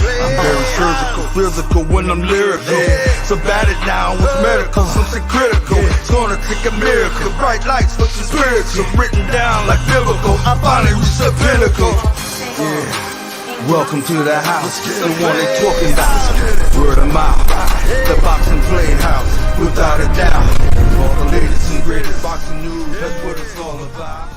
I'm very surgical, physical when I'm lyrical. So bat it down with medical, something critical. It's gonna take a miracle. Bright lights look spiritual, written down like biblical. I finally reached the pinnacle. Yeah. Welcome to the house, the one they talking about. Word of mouth, the boxing playhouse, without a doubt. All the latest and greatest boxing news, that's what it's all about.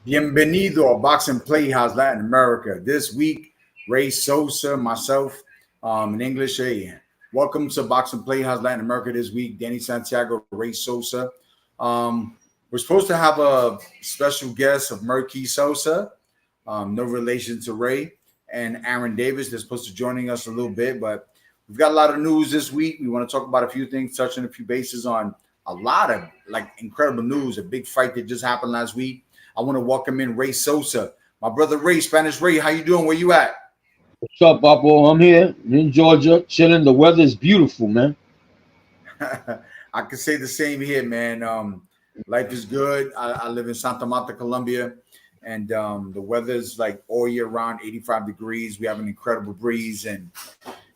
Bienvenido a Boxing Playhouse Latin America. This week, Ray Sosa, myself, in English. Hey, welcome to Boxing Playhouse Latin America this week. Danny Santiago, Ray Sosa. We're supposed to have a special guest of MERQUI Sosa, no relation to Ray, and Aaron Davis. They're supposed to joining us a little bit, but we've got a lot of news this week. We want to talk about a few things, touching a few bases on a lot of incredible news. A big fight that just happened last week. I want to welcome in Ray Sosa. My brother Ray, Spanish Ray, how you doing? Where you at? What's up, Papo? I'm here in Georgia, chilling. The weather is beautiful, man. I can say the same here, man. Life is good. I live in Santa Marta, Colombia, and the weather is like all year round, 85 degrees. We have an incredible breeze, and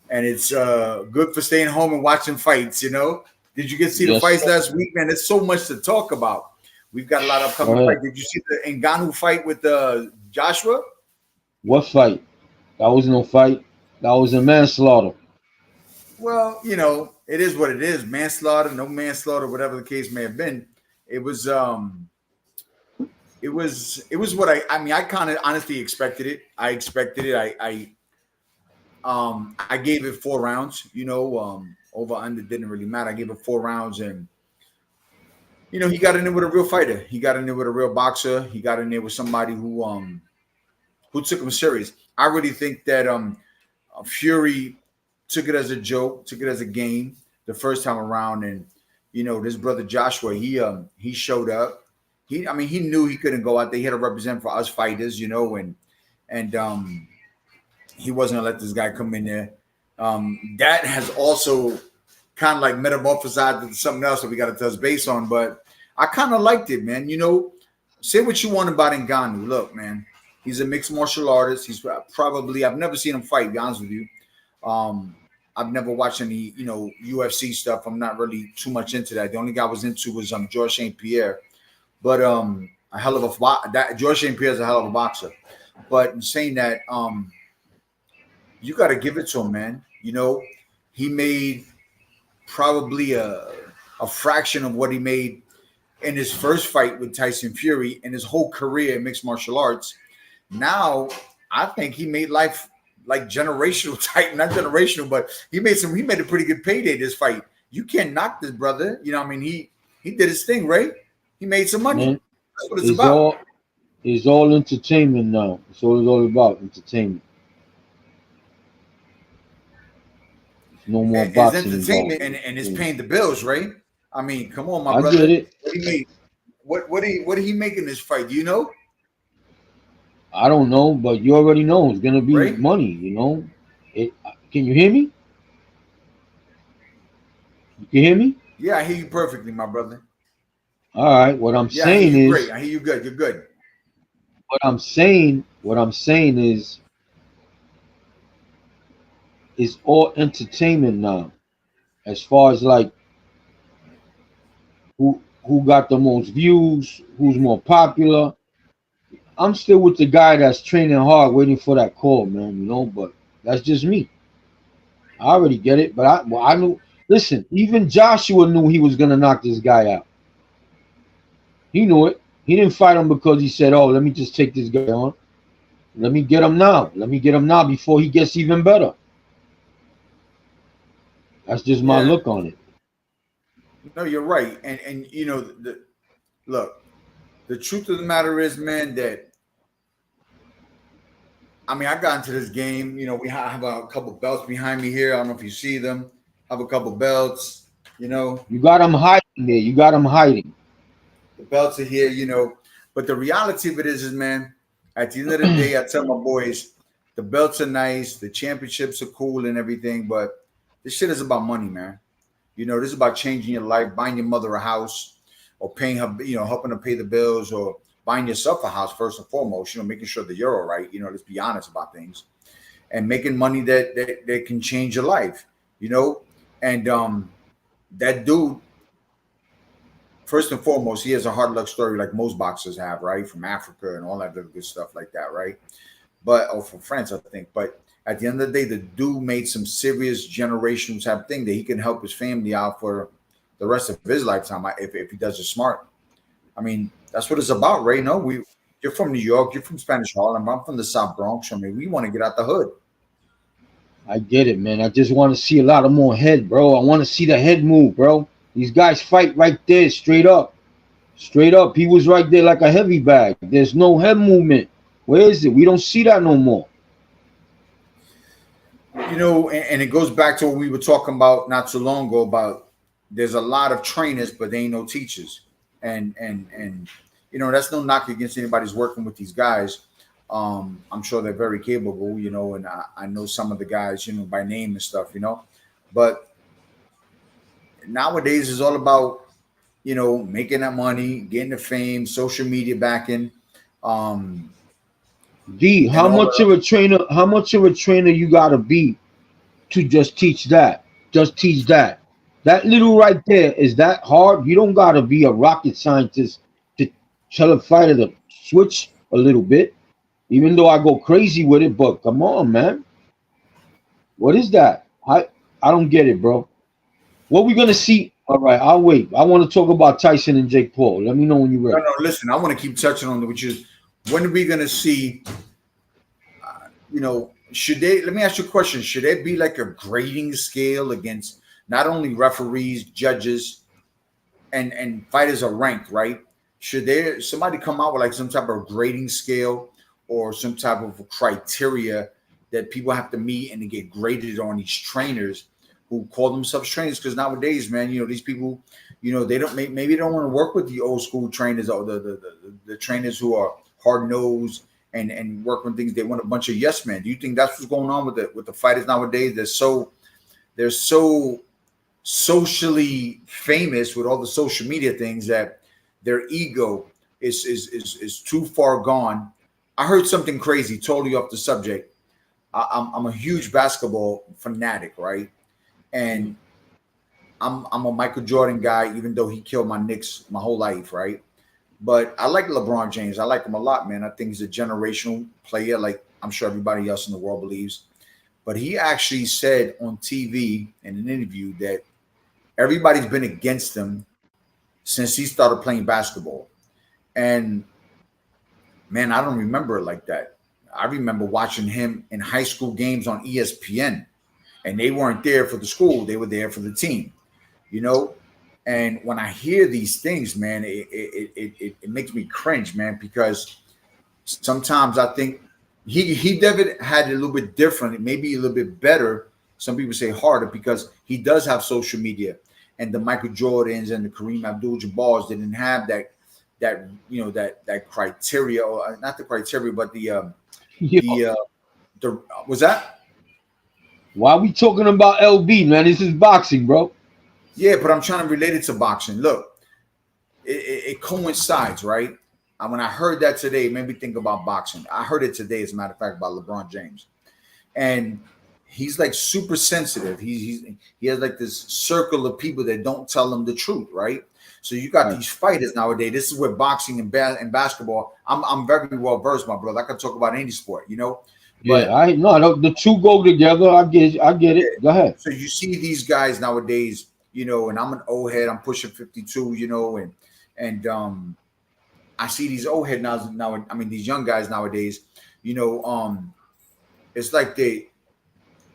it's good for staying home and watching fights, you know? Did you get to see the fights last week, man? There's so much to talk about. We've got a lot of upcoming fights. Did you see the Ngannou fight with Joshua? What fight? That was no fight. That was a manslaughter. Well, you know, it is what it is. Manslaughter, no manslaughter, whatever the case may have been. It was what I kind of honestly expected it. I expected it. I gave it 4 rounds, you know, over under didn't really matter. I gave it 4 rounds, and you know, he got in there with a real fighter. He got in there with a real boxer. He got in there with somebody who took him serious. I really think that Fury took it as a joke, took it as a game the first time around, and you know, this brother Joshua, he showed up. He knew he couldn't go out there. He had to represent for us fighters, you know, and he wasn't gonna let this guy come in there. That has also kind of like metamorphosized into something else that we got to touch base on, but I kind of liked it, man. You know, say what you want about Ngannou. Look, man, he's a mixed martial artist. He's probably, I've never seen him fight, to be honest with you. I've never watched any, you know, UFC stuff. I'm not really too much into that. The only guy I was into was Georges St. Pierre, but a hell of a Georges St. Pierre is a hell of a boxer. But in saying that, you got to give it to him, man. You know, he made probably a fraction of what he made in his first fight with Tyson Fury and his whole career in mixed martial arts. Now, I think he made life like generational type, not generational, but he made a pretty good payday this fight. You can't knock this brother. You know what I mean? He did his thing, right? He made some money. Man, that's what it's about. It's all entertainment now. It's all about entertainment. No more boxing. It's entertainment and it's paying the bills, right? I mean, come on, my brother. I get it. What he made? What did he make in this fight? Do you know? I don't know, but you already know it's gonna be money. You know. Can you hear me? You can hear me? Yeah, I hear you perfectly, my brother. All right. What I'm saying is, great. I hear you good. You're good. What I'm saying is, it's all entertainment now. As far as like who got the most views, who's more popular. I'm still with the guy that's training hard, waiting for that call, man. You know, but that's just me. I already get it, but I knew. Listen, even Joshua knew he was gonna knock this guy out. He knew it. He didn't fight him because he said, "Oh, let me just take this guy on. Let me get him now. Let me get him now before he gets even better." That's just my look on it. No, you're right, and you know, look, the truth of the matter is, man, that I mean, I got into this game. You know, we have a couple belts behind me here. I don't know if you see them. I have a couple belts. You know, you got them hiding there. You got them hiding. The belts are here, you know. But the reality of it is, man, at the end of the day, I tell my boys, the belts are nice, the championships are cool and everything, but this shit is about money, man. You know, this is about changing your life, buying your mother a house, or paying her, you know, helping her pay the bills, or buying yourself a house first and foremost, making sure that you're all right, let's be honest about things, and making money that can change your life, and that dude, first and foremost, he has a hard luck story like most boxers have, right? From Africa and all that good stuff like that, right? Or from France, I think. But at the end of the day, the dude made some serious generational type thing that he can help his family out for the rest of his lifetime if he does it smart. I mean, that's what it's about, Ray. No, you're from New York, you're from Spanish Harlem, I'm from the South Bronx. I mean, we want to get out the hood. I get it, man. I just want to see a lot of more head, bro. I want to see the head move, bro. These guys fight right there, straight up. Straight up. He was right there like a heavy bag. There's no head movement. Where is it? We don't see that no more. And it goes back to what we were talking about not so long ago about there's a lot of trainers, but they ain't no teachers. And that's no knock against anybody's working with these guys. I'm sure they're very capable, and I know some of the guys, by name and stuff, but nowadays is all about, making that money, getting the fame, social media backing. D, how much of a trainer you gotta be to just teach that? Just teach that. That little right there, is that hard? You don't gotta be a rocket scientist to tell a fighter to switch a little bit. Even though I go crazy with it, but come on, man. What is that? I don't get it, bro. What we gonna see? All right, I'll wait. I want to talk about Tyson and Jake Paul. Let me know when you're ready. No, listen, I want to keep touching on it, which is when are we gonna see? Should they? Let me ask you a question. Should there be like a grading scale against not only referees, judges, and fighters are ranked, right? Should somebody come out with like some type of grading scale or some type of criteria that people have to meet and to get graded on these trainers who call themselves trainers? Because nowadays, man, these people, they don't maybe they don't want to work with the old school trainers or the trainers who are hard nosed and work on things. They want a bunch of yes men. Do you think that's what's going on with the fighters nowadays? They're so socially famous with all the social media things that their ego is too far gone. I heard something crazy, totally off the subject. I'm a huge basketball fanatic, right? And I'm a Michael Jordan guy, even though he killed my Knicks my whole life, right? But I like LeBron James. I like him a lot, man. I think he's a generational player, like I'm sure everybody else in the world believes. But he actually said on TV in an interview that everybody's been against him since he started playing basketball. And man, I don't remember it like that. I remember watching him in high school games on ESPN, and they weren't there for the school. They were there for the team, And when I hear these things, man, it makes me cringe, man, because sometimes I think he David had it a little bit different, maybe a little bit better. Some people say harder because he does have social media, and the Michael Jordans and the Kareem Abdul-Jabbars didn't have that criteria, or not the criteria, but the was that? Why are we talking about LB, man? This is boxing, bro. Yeah, but I'm trying to relate it to boxing. Look, it coincides, right? When I heard that today, it made me think about boxing. I heard it today, as a matter of fact, about LeBron James. And he's like super sensitive. He has like this circle of people that don't tell him the truth, right? So you got these fighters nowadays. This is where boxing and basketball, I'm very well versed, my brother. I can talk about any sport, But, yeah, I know the two go together. I get it. Go ahead. So you see these guys nowadays, and I'm an old head. I'm pushing 52, and I see these old head now. I mean, these young guys nowadays, it's like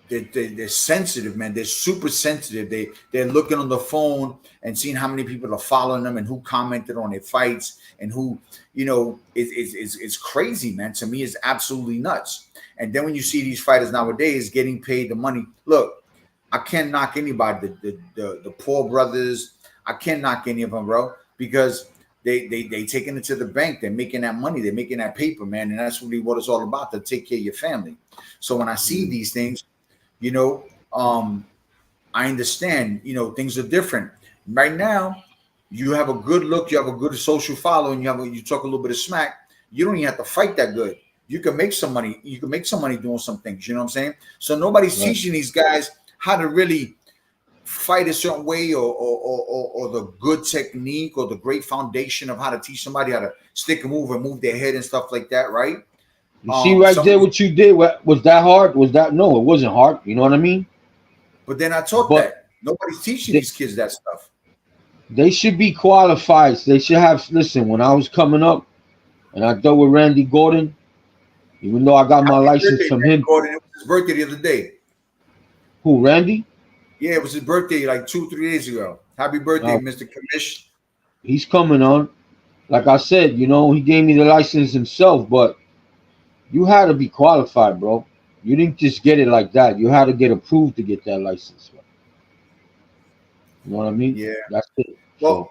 they're sensitive, man. They're super sensitive. They're looking on the phone and seeing how many people are following them and who commented on their fights and who, it's crazy, man. To me, it's absolutely nuts. And then when you see these fighters nowadays getting paid the money, look, I can't knock anybody, the Paul brothers. I can't knock any of them, bro, because they taking it to the bank. They're making that money. They're making that paper, man. And that's really what it's all about, to take care of your family. So when I see these things, I understand, things are different. Right now, you have a good look, you have a good social following, you talk a little bit of smack, you don't even have to fight that good. You can make some money. You can make some money doing some things. You know what I'm saying? So nobody's Right. teaching these guys how to really fight a certain way, or the good technique, or the great foundation of how to teach somebody how to stick and move their head and stuff like that, right? You see right Some, there what you did. Was that hard? Was that no? It wasn't hard. You know what I mean? but they're not taught But that. Nobody's teaching they, these kids that stuff. they should be qualified. They should have. Listen, when I was coming up and I dealt with Randy Gordon, even though I got my Happy license birthday, from Randy him. Gordon. It was his birthday the other day. Who, Randy? Yeah, it was his birthday like 2-3 days ago. Happy birthday, Uh, Mr. Kamish. he's coming on. Like I said, you know, he gave me the license himself, but you had to be qualified, bro. You didn't just get it like that. You had to get approved to get that license. Bro. You know what I mean? Yeah. That's it. Well,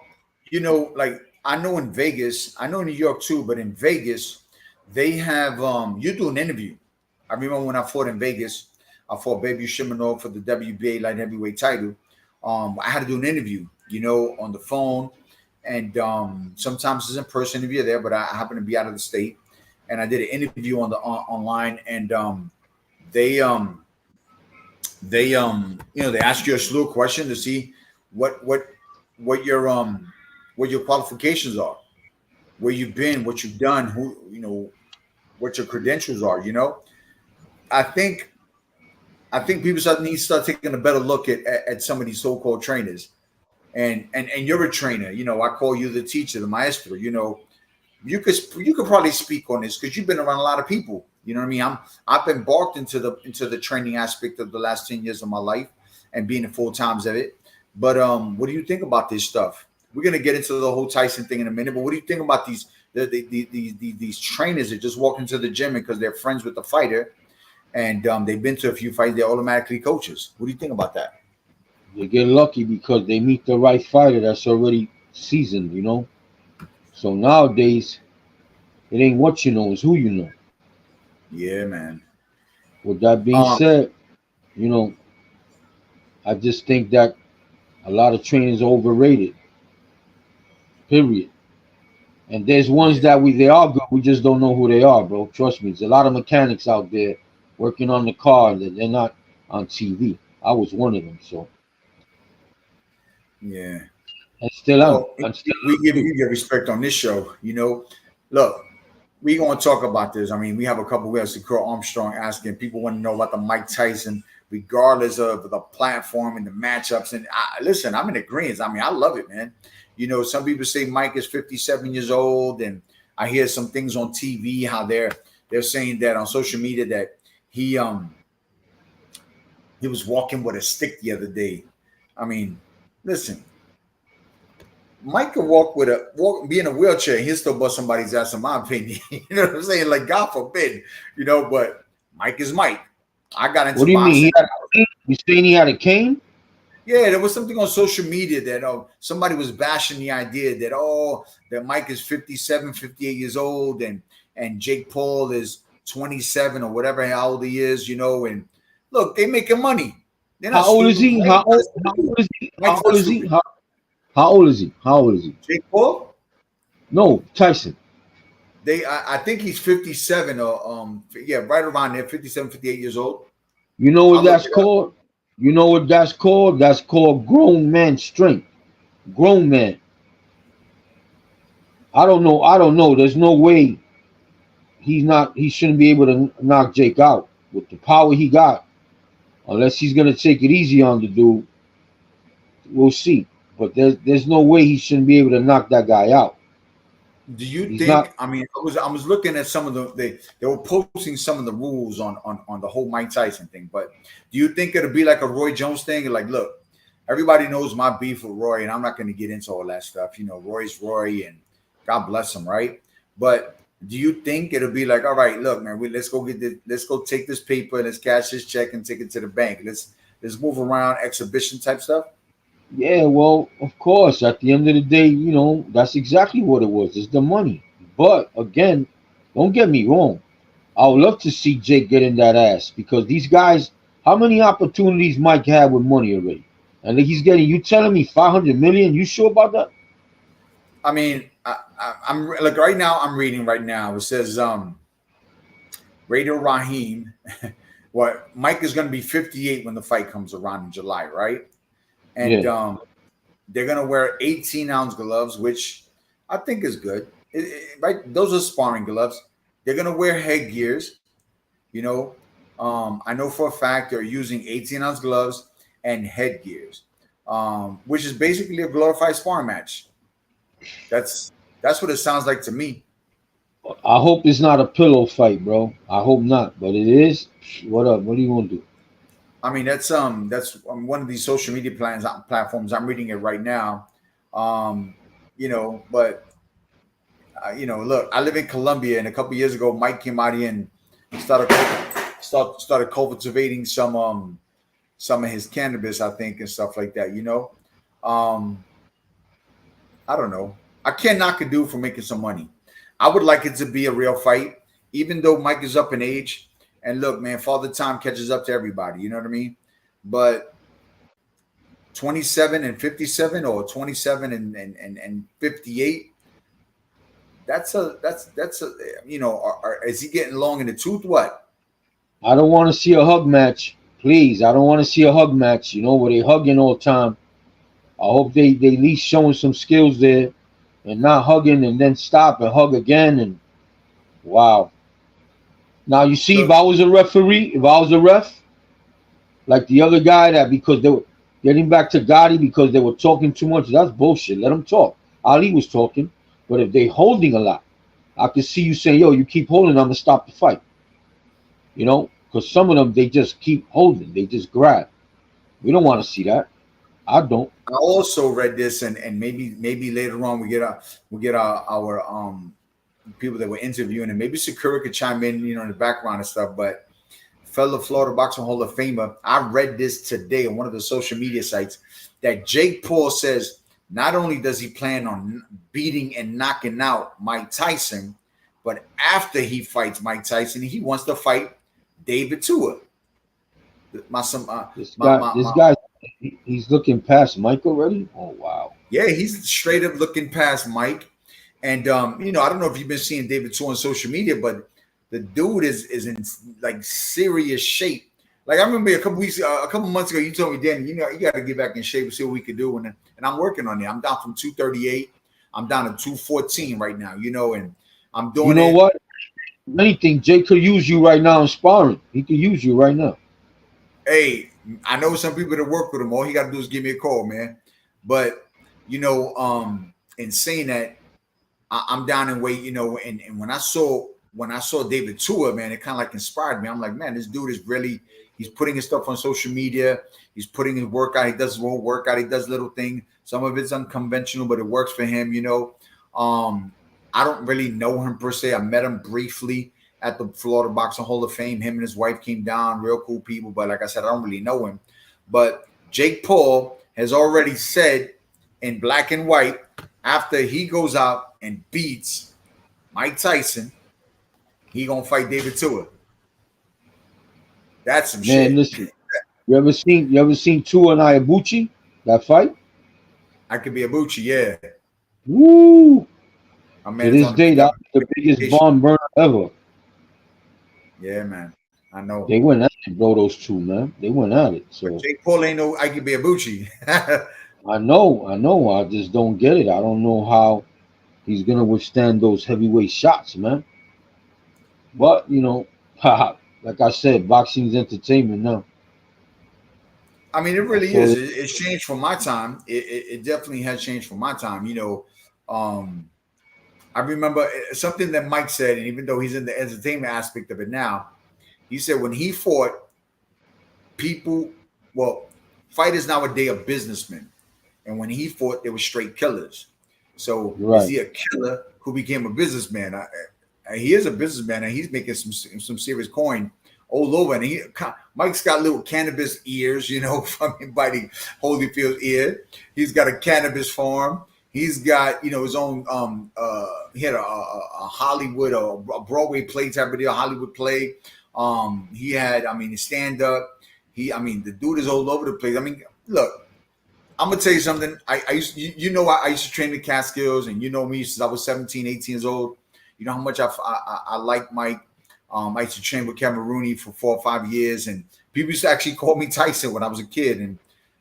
you know, like I know in Vegas, I know in New York too, but in Vegas, they have you do an interview. I remember when I fought in Vegas, I fought Baby Shimonov for the WBA light heavyweight title. I had to do an interview, you know, on the phone, and sometimes it's in person if you're there, but I happen to be out of the state, and I did an interview on the online, and they you know, they ask you a slew of questions to see what your qualifications are, where you've been, what you've done, who, you know, what your credentials are. You know, I think people need to start taking a better look at some of these so-called trainers. And you're a trainer. You know, I call you the teacher, the maestro. You know, you could probably speak on this because you've been around a lot of people. You know what I mean? I've been embarked into the training aspect of the last 10 years of my life and being in full times of it. But what do you think about this stuff? We're gonna get into the whole Tyson thing in a minute. But what do you think about these trainers that just walk into the gym because they're friends with the fighter and they've been to a few fights, they're automatically coaches? What do you think about that? They get lucky because they meet the right fighter that's already seasoned, you know. So nowadays, it ain't what you know, it's who you know. Yeah, man. With that being said, you know, I just think that a lot of trainers are overrated. Period. And there's ones that they are good, we just don't know who they are, bro. Trust me, there's a lot of mechanics out there working on the car that they're not on TV. I was one of them, so. Yeah. And still Well, I'm still we give you your respect on this show. You know, look, we gonna talk about this. I mean, we have a couple. We have Secure Armstrong asking people want to know about the Mike Tyson, regardless of the platform and the matchups. And listen, I'm in agreement. I mean, I love it, man. You know, some people say Mike is 57 years old, and I hear some things on TV how they're saying that on social media that he was walking with a stick the other day. I mean, listen. Mike can be in a wheelchair and he'll still bust somebody's ass, in my opinion. You know what I'm saying? Like, God forbid, you know, but Mike is Mike. I got into What do you boxing. mean? You saying he had a cane? Yeah, there was something on social media that somebody was bashing the idea that Mike is 57, 58 years old and Jake Paul is 27 or whatever how old he is, you know, and look, they making money. They're not How old is he? stupid. How old is he? How old is he? How old is he? How old is he? Jake Paul? No, Tyson. I think he's 57 or right around there, 57, 58 years old. You know what that's called? You know what that's called? That's called grown man strength. Grown man. I don't know. There's no way he shouldn't be able to knock Jake out with the power he got. Unless he's gonna take it easy on the dude. We'll see. But there's no way he shouldn't be able to knock that guy out. Do you think? I mean, I was looking at some of they were posting some of the rules on the whole Mike Tyson thing. But do you think it'll be like a Roy Jones thing? Like, look, everybody knows my beef with Roy, and I'm not going to get into all that stuff. You know, Roy's Roy, and God bless him, right? But do you think it'll be like, all right, look, man, let's go take this paper, let's cash this check, and take it to the bank. Let's move around, exhibition type stuff. Yeah, well, of course, at the end of the day, you know, that's exactly what it was. It's the money. But again, don't get me wrong. I would love to see Jake get in that ass because these guys, how many opportunities Mike had with money already? And he's getting, you telling me 500 million? You sure about that? I mean, I'm like right now. I'm reading right now. It says Radio Raheem. What Mike is going to be 58 when the fight comes around in July, right? And Yeah. they're going to wear 18-ounce gloves, which I think is good. Right? Those are sparring gloves. They're going to wear headgears. You know, I know for a fact they're using 18-ounce gloves and headgears, which is basically a glorified sparring match. That's what it sounds like to me. I hope it's not a pillow fight, bro. I hope not, but it is. What up? What are you gonna do? I mean, that's one of these social media platforms. I'm reading it right now. You know, but you know, look, I live in Colombia, and a couple years ago, Mike came out here and started cultivating some of his cannabis, I think, and stuff like that. You know, um, I don't know. I can't knock a dude for making some money. I would like it to be a real fight, even though Mike is up in age. And look, man, Father Time catches up to everybody. You know what I mean? But 27 and 57 or 27 and 58, that's a you know, is he getting long in the tooth? What? I don't want to see a hug match, please. I don't want to see a hug match. You know where they hugging all the time. I hope they at least showing some skills there, and not hugging and then stop and hug again. And wow. Now you see, if I was a referee, if I was a ref, like the other guy that because they were getting back to Gotti because they were talking too much, that's bullshit. Let them talk. Ali was talking, but if they holding a lot, I could see you saying, "Yo, you keep holding, I'm gonna stop the fight." You know, because some of them they just keep holding, they just grab. We don't want to see that. I don't. I also read this, and maybe later on we get our people that we're interviewing, and maybe Sakura could chime in, you know, in the background and stuff. But fellow Florida Boxing Hall of Famer, I read this today on one of the social media sites that Jake Paul says not only does he plan on beating and knocking out Mike Tyson, but after he fights Mike Tyson, he wants to fight David Tua. This guy, he's looking past Mike already. Oh wow. Yeah, he's straight up looking past Mike. And you know, I don't know if you've been seeing David Tua on social media, but the dude is in like serious shape. Like I remember a couple months ago, you told me, Dan, you know, you got to get back in shape and see what we can do. And I'm working on it. I'm down from 238. I'm down to 214 right now. You know, and I'm doing. You know what? If anything, Jake could use you right now in sparring. He could use you right now. Hey, I know some people that work with him. All he got to do is give me a call, man. But you know, in saying that, I'm down in weight, you know, and when I saw David Tua, man, it kind of like inspired me. I'm like, man, this dude is really, he's putting his stuff on social media. He's putting his workout. He does his own workout. He does little things. Some of it's unconventional, but it works for him, you know. I don't really know him per se. I met him briefly at the Florida Boxing Hall of Fame. Him and his wife came down, real cool people. But like I said, I don't really know him. But Jake Paul has already said in black and white, after he goes out and beats Mike Tyson, he gonna fight David Tua. That's some shit. Man, listen. You ever seen Tua and Ibuchi? That fight? I could be a Bucci, yeah. Woo! To this day, that was the biggest bomb burner ever. Yeah, man. I know. They went at it, bro, those two, man. They went at it. So but Jake Paul ain't no I could be a Bucci. I know. I just don't get it. I don't know how he's gonna withstand those heavyweight shots, man. But you know, like I said, boxing's entertainment now. I mean, it really is. It's changed from my time. It definitely has changed from my time. You know, I remember something that Mike said, and even though he's in the entertainment aspect of it now, he said when he fought, fighters nowadays are businessmen. And when he fought, they were straight killers. So is he a killer who became a businessman? He is a businessman, and he's making some serious coin all over. And Mike's got little cannabis ears, you know, from him biting Holyfield's ear. He's got a cannabis farm. He's got, you know, his own. He had a Hollywood or a Broadway play type of deal, Hollywood play. He had, stand up. The dude is all over the place. I mean, look. I'm gonna tell you something. I used I used to train the Catskills, and you know me since I was 17, 18 years old. You know how much I like Mike. I used to train with Kevin Rooney for 4 or 5 years, and people used to actually call me Tyson when I was a kid. And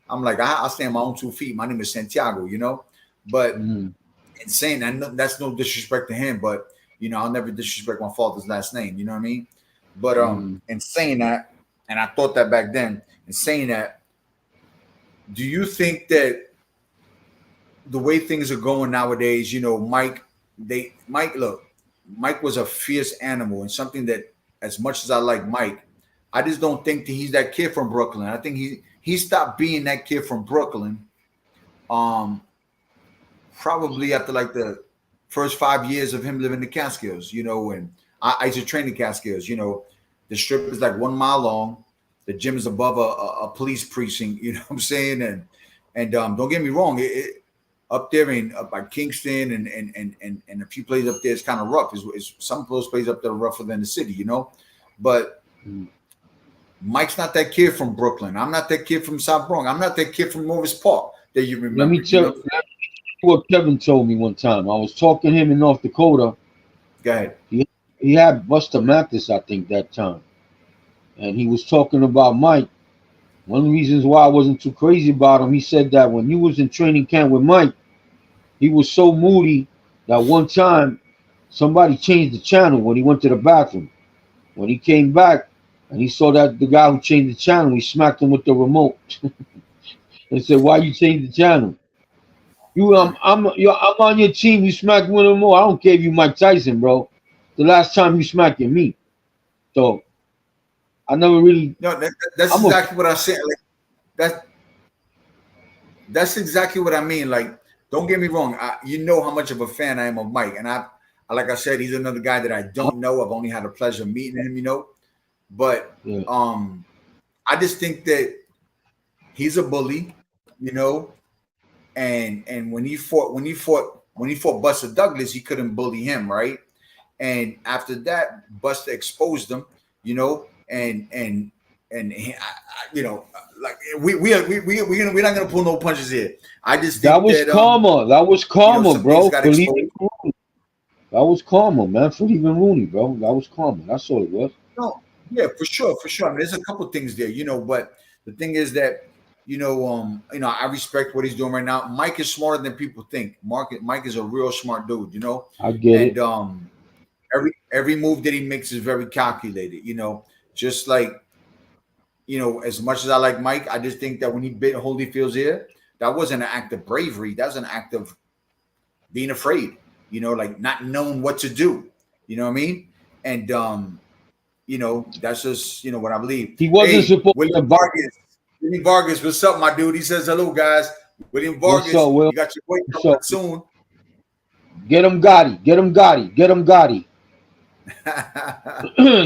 I'm like, I stand on my own 2 feet. My name is Santiago, you know. But in saying that, that's no disrespect to him, but I'll never disrespect my father's last name. You know what I mean? But in saying that, and I thought that back then. In saying that, do you think that the way things are going nowadays, Mike was a fierce animal, and something that, as much as I like Mike, I just don't think that he's that kid from Brooklyn. I think he stopped being that kid from Brooklyn. Probably after like the first 5 years of him living in the Catskills, and I used to train the Catskills. The strip is like 1 mile long. The gym is above a police precinct. You know what I'm saying? And don't get me wrong, up there up by Kingston and a few places up there, it's kind of rough. It's some of those places up there are rougher than the city, But Mike's not that kid from Brooklyn. I'm not that kid from South Bronx. I'm not that kid from Morris Park that you remember. Let me tell you what Kevin told me one time. I was talking to him in North Dakota. Go ahead. He had Buster Mathis, I think, that time. And he was talking about Mike. One of the reasons why I wasn't too crazy about him, he said that when you was in training camp with Mike, he was so moody that one time somebody changed the channel when he went to the bathroom. When he came back and he saw that the guy who changed the channel, he smacked him with the remote and said, "Why you change the channel? I'm on your team. You smacked me with the remote. I don't care if you Mike Tyson, bro. The last time you smacking me." So I never really. No, that's exactly what I said. Like, that's exactly what I mean. Like, don't get me wrong. You know how much of a fan I am of Mike, and like I said, he's another guy that I don't know. I've only had the pleasure of meeting him, But I just think that he's a bully, And when he fought Buster Douglas, he couldn't bully him, right? And after that, Buster exposed him, and like we're not gonna pull no punches here. I just think that was karma. That was karma, bro. That was karma, man. For even Rooney, bro. That was karma. That's all it was. No, yeah, for sure. I mean, there's a couple things there, but the thing is that I respect what he's doing right now. Mike is smarter than people think. Mike is a real smart dude, I get it. Every move that he makes is very calculated, just like, as much as I like Mike, I just think that when he bit Holyfield's ear, that wasn't an act of bravery. That was an act of being afraid, like not knowing what to do. You know what I mean? And, that's just, what I believe. He wasn't supposed William Vargas, what's up, my dude? He says, hello, guys. William Vargas, what's up, Will? You got your weight coming soon. Get him Gotti. Get him Gotti. Get him Gotti.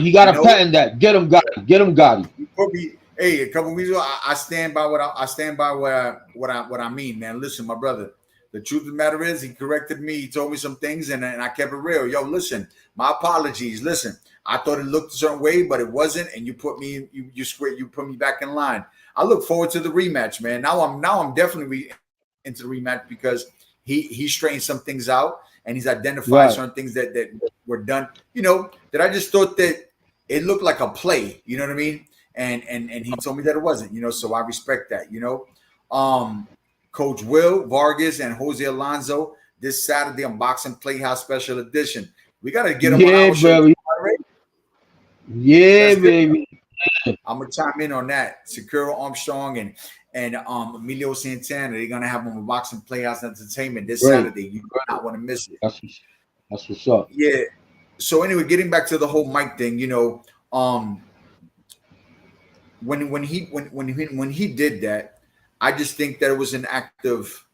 He got to patent that. Get him Gotti. Get him Gotti. Hey, a couple weeks ago, I stand by what I mean, man. Listen, my brother. The truth of the matter is, he corrected me. He told me some things, and I kept it real. Yo, listen, my apologies. Listen, I thought it looked a certain way, but it wasn't, and you put me back in line. I look forward to the rematch, man. Now I'm definitely into the rematch because he straightened some things out, and he's identified certain things that were done. That I just thought that it looked like a play. You know what I mean? And he told me that it wasn't. So I respect that. Coach Will Vargas and Jose Alonso this Saturday on Boxing Playhouse Special Edition. We got to get them on our show. Yeah, baby. I'm gonna chime in on that. Sakura Armstrong and Emilio Santana. They're gonna have them on Boxing Playhouse Entertainment this Saturday. You do not want to miss it. That's what's up. Yeah. So anyway, getting back to the whole Mike thing, when he did that, I just think that it was an act of,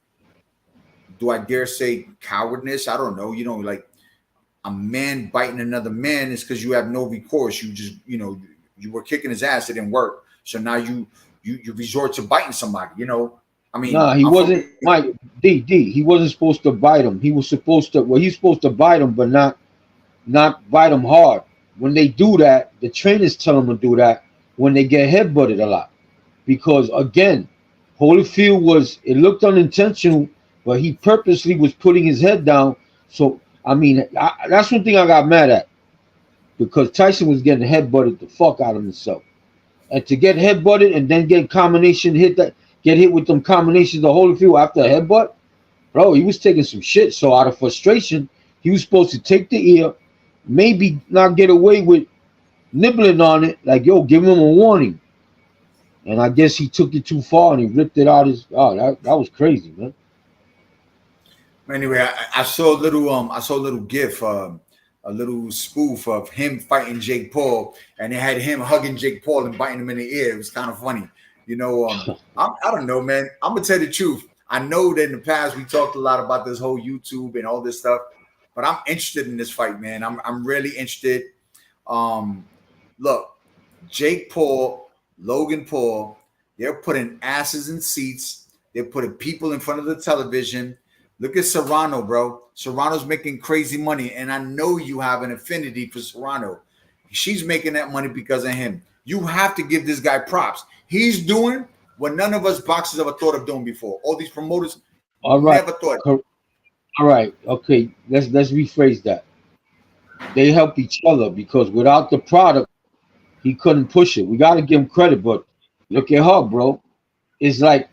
do I dare say, cowardness? I don't know. Like a man biting another man is because you have no recourse. You just, you were kicking his ass. It didn't work. So now you resort to biting somebody. I mean, he wasn't Mike D. He wasn't supposed to bite him. He was supposed to. Well, he's supposed to bite him, but not bite him hard. When they do that, the trainers tell them to do that when they get headbutted a lot, because again, Holyfield was, it looked unintentional, but he purposely was putting his head down. So, I mean, that's one thing I got mad at, because Tyson was getting headbutted the fuck out of himself. And to get headbutted and then get get hit with them combinations of Holyfield after a headbutt, bro, he was taking some shit. So out of frustration, he was supposed to take the ear, maybe not get away with nibbling on it, like, yo, give him a warning. And I guess he took it too far and he ripped it out his. Oh, that was crazy, man. Anyway, I saw a little gif, a little spoof of him fighting Jake Paul, and they had him hugging Jake Paul and biting him in the ear. It was kind of funny, you know. I don't know, man. I'm gonna tell you the truth. I know that in the past we talked a lot about this whole YouTube and all this stuff, but I'm interested in this fight, man. I'm really interested. Look, Jake Paul, Logan Paul, they're putting asses in seats. They're putting people in front of the television. Look at Serrano, bro. Serrano's making crazy money, and I know you have an affinity for Serrano. She's making that money because of him. You have to give this guy props. He's doing what none of us boxers ever thought of doing before. All these promoters never thought. All right, okay. Let's rephrase that. They help each other, because without the product, he couldn't push it. We got to give him credit, but look at her, bro. It's like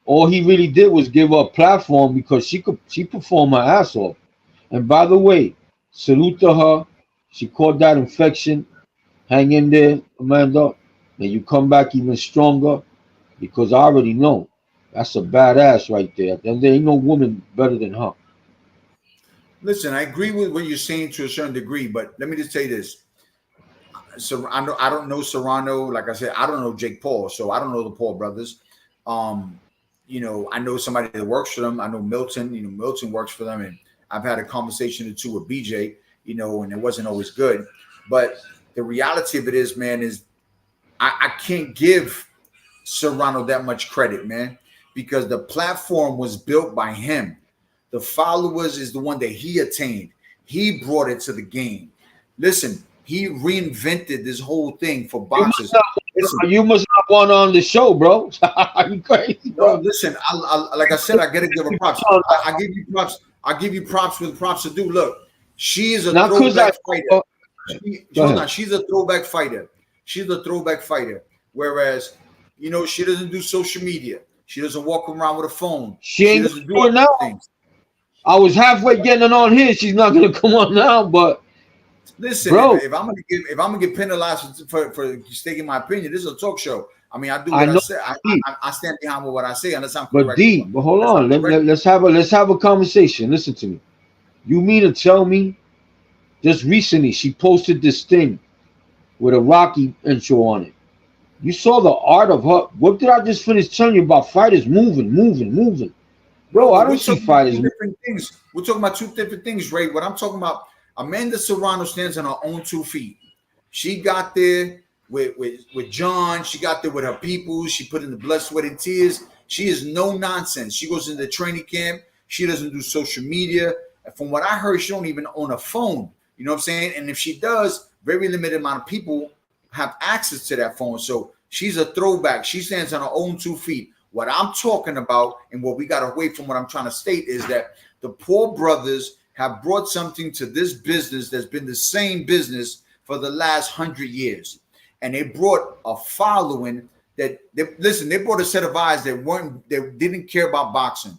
all he really did was give her a platform, because she performed her ass off. And by the way, salute to her. She caught that infection. Hang in there, Amanda. And you come back even stronger, because I already know that's a badass right there. And there ain't no woman better than her. Listen, I agree with what you're saying to a certain degree, but let me just say this. So I don't know Serrano. Like I said, I don't know Jake Paul, so I don't know the Paul brothers. You know, I know somebody that works for them. I know Milton. You know, Milton works for them, and I've had a conversation or two with BJ. You know, and it wasn't always good. But the reality of it is, man, is I can't give Serrano that much credit, man, because the platform was built by him. The followers is the one that he attained. He brought it to the game. Listen, he reinvented this whole thing for boxers. You must not want on the show, bro. Are you crazy, bro? No, listen, I like I said, I gotta give her props. I give you props. I give you props with props to do. Look, she is a throwback fighter. She's a throwback fighter. She's a throwback fighter. Whereas, you know, she doesn't do social media. She doesn't walk around with a phone. She ain't doesn't do it now. Things. I was halfway getting on here. She's not gonna come on now, but listen, bro, if I'm gonna get penalized for stating my opinion, this is a talk show. I mean, I do what I say. I stand behind what I say, unless I'm correct. But D, but hold on, let's have a conversation. Listen to me. You mean to tell me just recently she posted this thing with a Rocky intro on it? You saw the art of her. What did I just finish telling you about fighters moving? Bro, I don't see fighters. Different things. We're talking about two different things, Ray. What I'm talking about, Amanda Serrano stands on her own 2 feet. She got there with John. She got there with her people. She put in the blood, sweat, and tears. She is no nonsense. She goes into the training camp. She doesn't do social media. From what I heard, she don't even own a phone. You know what I'm saying? And if she does, very limited amount of people have access to that phone. So she's a throwback. She stands on her own 2 feet. What I'm talking about, and what we got away from what I'm trying to state, is that the Paul brothers have brought something to this business that's been the same business for the last 100 years. And they brought a following that, they brought a set of eyes that didn't care about boxing,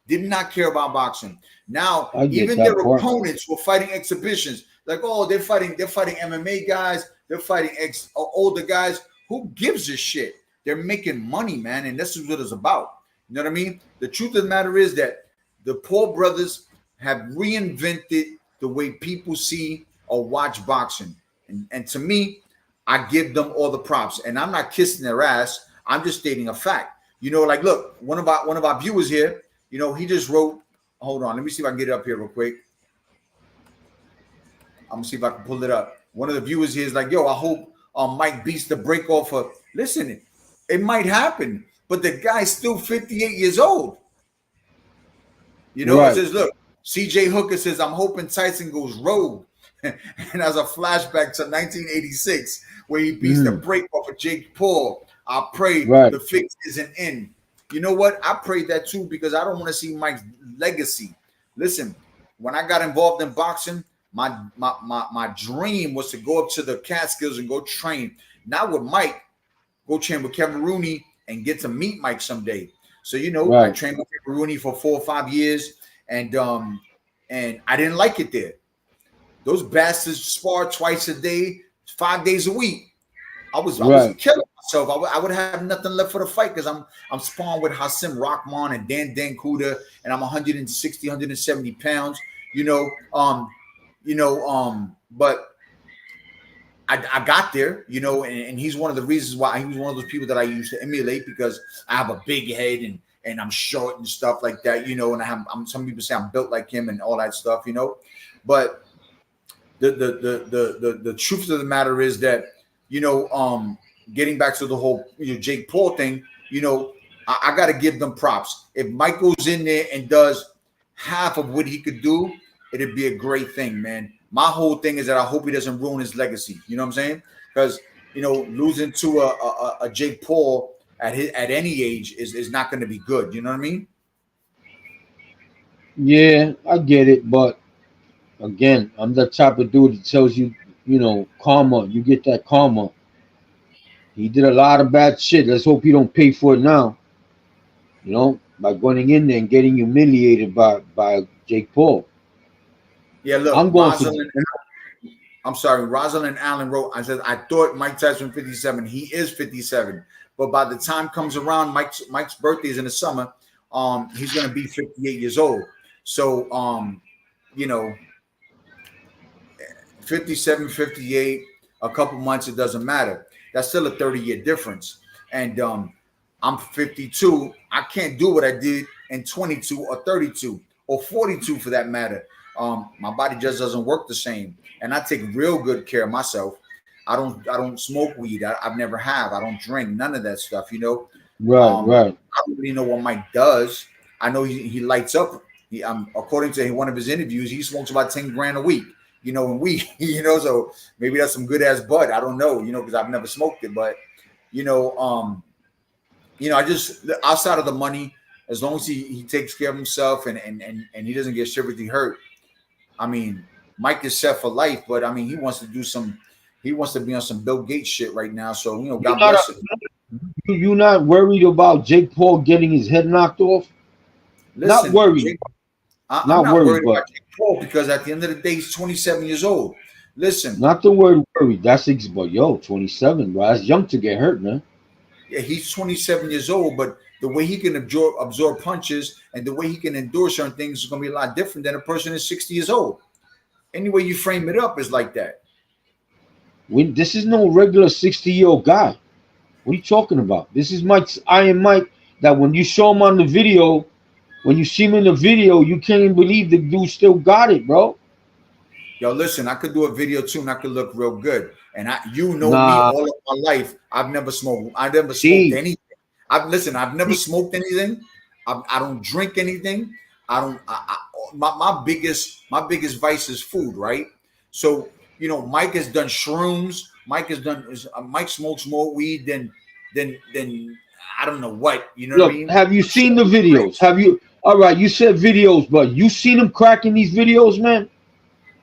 did not care about boxing. Now, even their opponents were fighting exhibitions. Like, oh, they're fighting MMA guys, they're fighting older guys. Who gives a shit? They're making money, man, and this is what it's about. You know what I mean? The truth of the matter is that the Paul brothers have reinvented the way people see or watch boxing. And to me, I give them all the props. And I'm not kissing their ass. I'm just stating a fact. You know, like, look, one of our viewers here, you know, he just wrote, hold on, let me see if I can get it up here real quick. I'm gonna see if I can pull it up. One of the viewers here is like, yo, I hope Mike beats the break off of. Listen, it might happen, but the guy's still 58 years old. You know, It says, look, CJ Hooker says, I'm hoping Tyson goes rogue. And as a flashback to 1986, where he beats the break off of Jake Paul. I pray the fix isn't in. You know what? I prayed that too because I don't want to see Mike's legacy. Listen, when I got involved in boxing, my dream was to go up to the Catskills and go train, not with Mike, go train with Kevin Rooney and get to meet Mike someday. So I trained with Kevin Rooney for 4 or 5 years, and I didn't like it there. Those bastards spar twice a day, 5 days a week. I was killing myself. I would have nothing left for the fight because I'm sparring with Hasim Rahman and Dan Kuda, and I'm 160, 170 pounds. But I got there, and he's one of the reasons why he was one of those people that I used to emulate because I have a big head and I'm short and stuff like that, and some people say I'm built like him and all that stuff, But the truth of the matter is that, getting back to the whole Jake Paul thing, I got to give them props. If Mike goes in there and does half of what he could do, it'd be a great thing, man. My whole thing is that I hope he doesn't ruin his legacy. You know what I'm saying? Because losing to a Jake Paul at any age is not going to be good. You know what I mean? Yeah, I get it, but again, I'm the type of dude that tells you, karma. You get that karma. He did a lot of bad shit. Let's hope he don't pay for it now. By going in there and getting humiliated by Jake Paul. Yeah, look, Rosalind Allen wrote, I said, I thought Mike Tyson 57. He is 57. But by the time comes around, Mike's birthday is in the summer. He's going to be 58 years old. So, 57, 58, a couple months, it doesn't matter. That's still a 30-year difference. And I'm 52. I can't do what I did in 22 or 32 or 42 for that matter. My body just doesn't work the same, and I take real good care of myself. I don't smoke weed. I've never have. I don't drink none of that stuff. Right. I don't really know what Mike does. I know he lights up. According to one of his interviews, he smokes about 10 grand a week. In weed. So maybe that's some good ass bud. I don't know. Because I've never smoked it, but I just outside of the money, as long as he takes care of himself and he doesn't get seriously hurt. I mean, Mike is set for life, but I mean, he wants to be on some Bill Gates shit right now. So, God bless him. You're not worried about Jake Paul getting his head knocked off? Listen, not worried. I'm not worried about Jake Paul because at the end of the day, he's 27 years old. Listen. Not the word worried. That's 27, bro. That's young to get hurt, man. Yeah, he's 27 years old, but the way he can absorb punches and the way he can endure certain things is going to be a lot different than a person who's 60 years old. Any way you frame it up is like that. This is no regular 60-year-old guy. What are you talking about? This is Iron Mike that when you show him on the video, when you see him in the video, you can't even believe the dude still got it, bro. Yo, listen, I could do a video too and I could look real good. And me all of my life. I've never smoked. I've never smoked anything. I've never smoked anything. I don't drink anything. My biggest vice is food, right? So, Mike has done shrooms. Mike smokes more weed than I don't know what, what I mean? Have you seen the videos? All right, you said videos, but you seen him cracking these videos, man?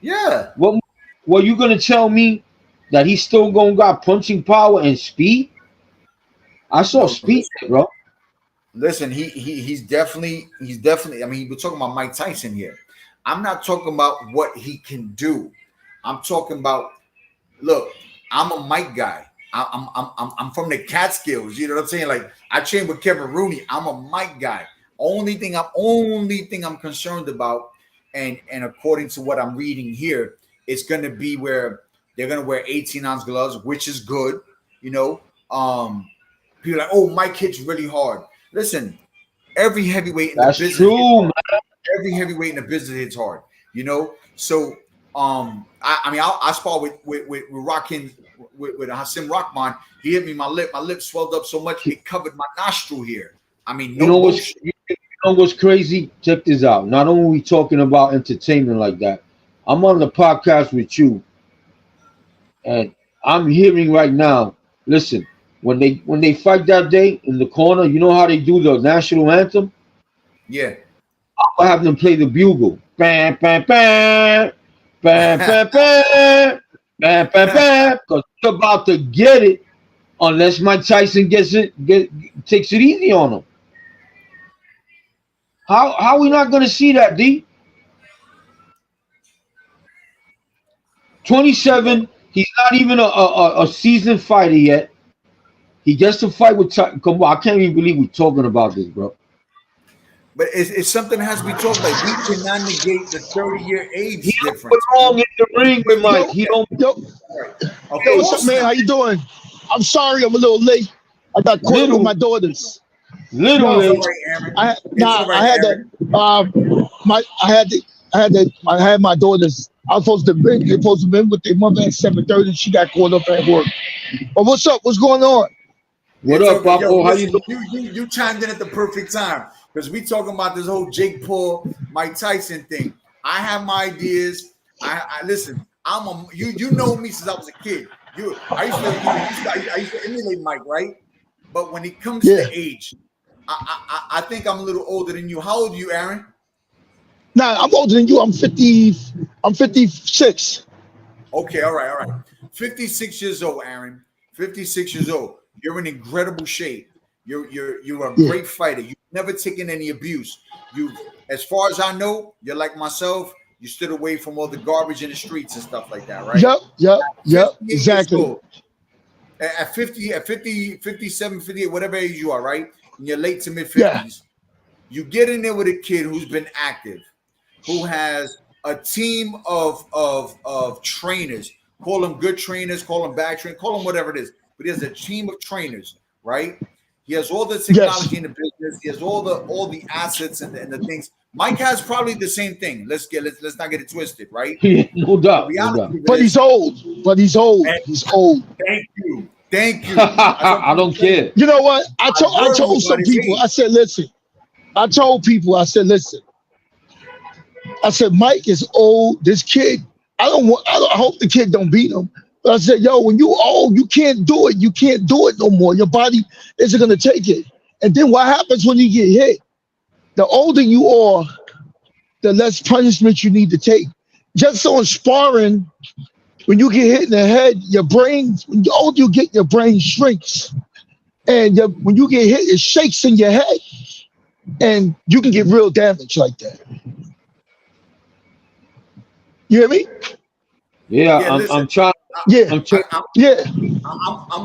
Yeah. What you gonna tell me that he's still got punching power and speed? I saw speed, bro. Listen, he's definitely. I mean, we're talking about Mike Tyson here. I'm not talking about what he can do. I'm talking about. Look, I'm a Mike guy. I'm from the Catskills. You know what I'm saying? Like I trained with Kevin Rooney. I'm a Mike guy. Only thing I'm concerned about, and according to what I'm reading here, it's going to be where they're going to wear 18-ounce gloves, which is good. People are like, oh, Mike hits really hard. Listen, every heavyweight in the business. True, man. Every heavyweight in the business hits hard. So I spar with Rakim with Hasim Rahman. He hit me in my lip. My lip swelled up so much it covered my nostril here. I mean, what's crazy? Check this out. Not only are we talking about entertainment like that, I'm on the podcast with you, and I'm hearing right now. Listen, when they fight that day in the corner, you know how they do the national anthem? Yeah. I'll have them play the bugle. Bam, bam, bam, bam, bam, bam, bam, bam, bam. Because they're about to get it unless Mike Tyson takes it easy on him. How are we not going to see that, D? 27. He's not even a seasoned fighter yet. He gets to fight with Tyson. Come on, I can't even believe we're talking about this, bro. But it's something that has to be talked about. We cannot negate the 30-year age He don't difference. belong in the ring with Mike. He don't. Yo, Okay, what's up, man? How you doing? I'm sorry I'm a little late. I got caught with my daughters. Literally, It's all right, Aaron. I It's all right, I had Aaron. I had my daughters. I was supposed to be with their mother at 7:30. She got caught up at work. But what's up? What's going on? what It's up, okay. Papo? Yo, How listen, you doing? you chimed in at the perfect time because we talking about this whole Jake Paul, Mike Tyson thing. I have my ideas. I listen. You know me since I was a kid. I used to emulate Mike, right? But when it comes to age, I think I'm a little older than you. How old are you, Aaron? Nah, I'm older than you. I'm 50. I'm 56. Okay, all right. 56 years old, Aaron. 56 years old. You're in incredible shape. You're a great fighter. You've never taken any abuse. As far as I know, you're like myself. You stood away from all the garbage in the streets and stuff like that, right? Yep. Exactly. At 50, 57, 58, whatever age you are, right? In your late to mid 50s, Yeah. you get in there with a kid who's been active, who has a team of trainers. Call them good trainers, call them bad trainers, call them whatever it is. But he has a team of trainers, right? He has all the technology in the business. He has all the assets and the things. Mike has probably the same thing. Let's not get it twisted, right? No doubt. But he's old. He's old. Thank you. I don't care. You know what? I told some people. I said, listen. I said, Mike is old. This kid. I hope the kid don't beat him. But I said, yo, when you old, you can't do it. You can't do it no more. Your body isn't gonna take it. And then what happens when you get hit? The older you are, the less punishment you need to take. Just on sparring, when you get hit in the head, when the older you get, your brain shrinks. And when you get hit, it shakes in your head. And you can get real damage like that. You hear me? Yeah, I'm trying. I'm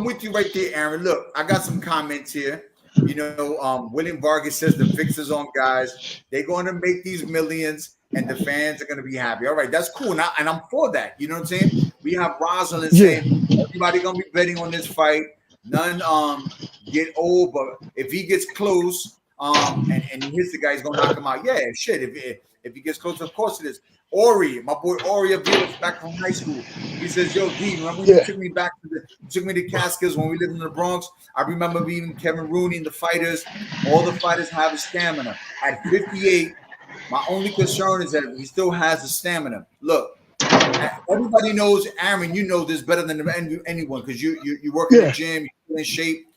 with you right there, Aaron. Look, I got some comments here. You know, William Vargas says the fixers on guys. They're going to make these millions, and the fans are going to be happy. All right, that's cool, and I'm for that. You know what I'm saying? We have Rosalind saying everybody going to be betting on this fight. None get old, but if he gets close, and he hits the guy, he's going to knock him out. Yeah, shit. If he gets close, of course it is. Ori, my boy Ori of back from high school. He says, yo, D, remember when you took me back to Cascas when we lived in the Bronx? I remember beating Kevin Rooney and the fighters. All the fighters have a stamina. At 58, my only concern is that he still has the stamina. Look, everybody knows, Aaron, you know this better than anyone because you work in the gym, you're in shape.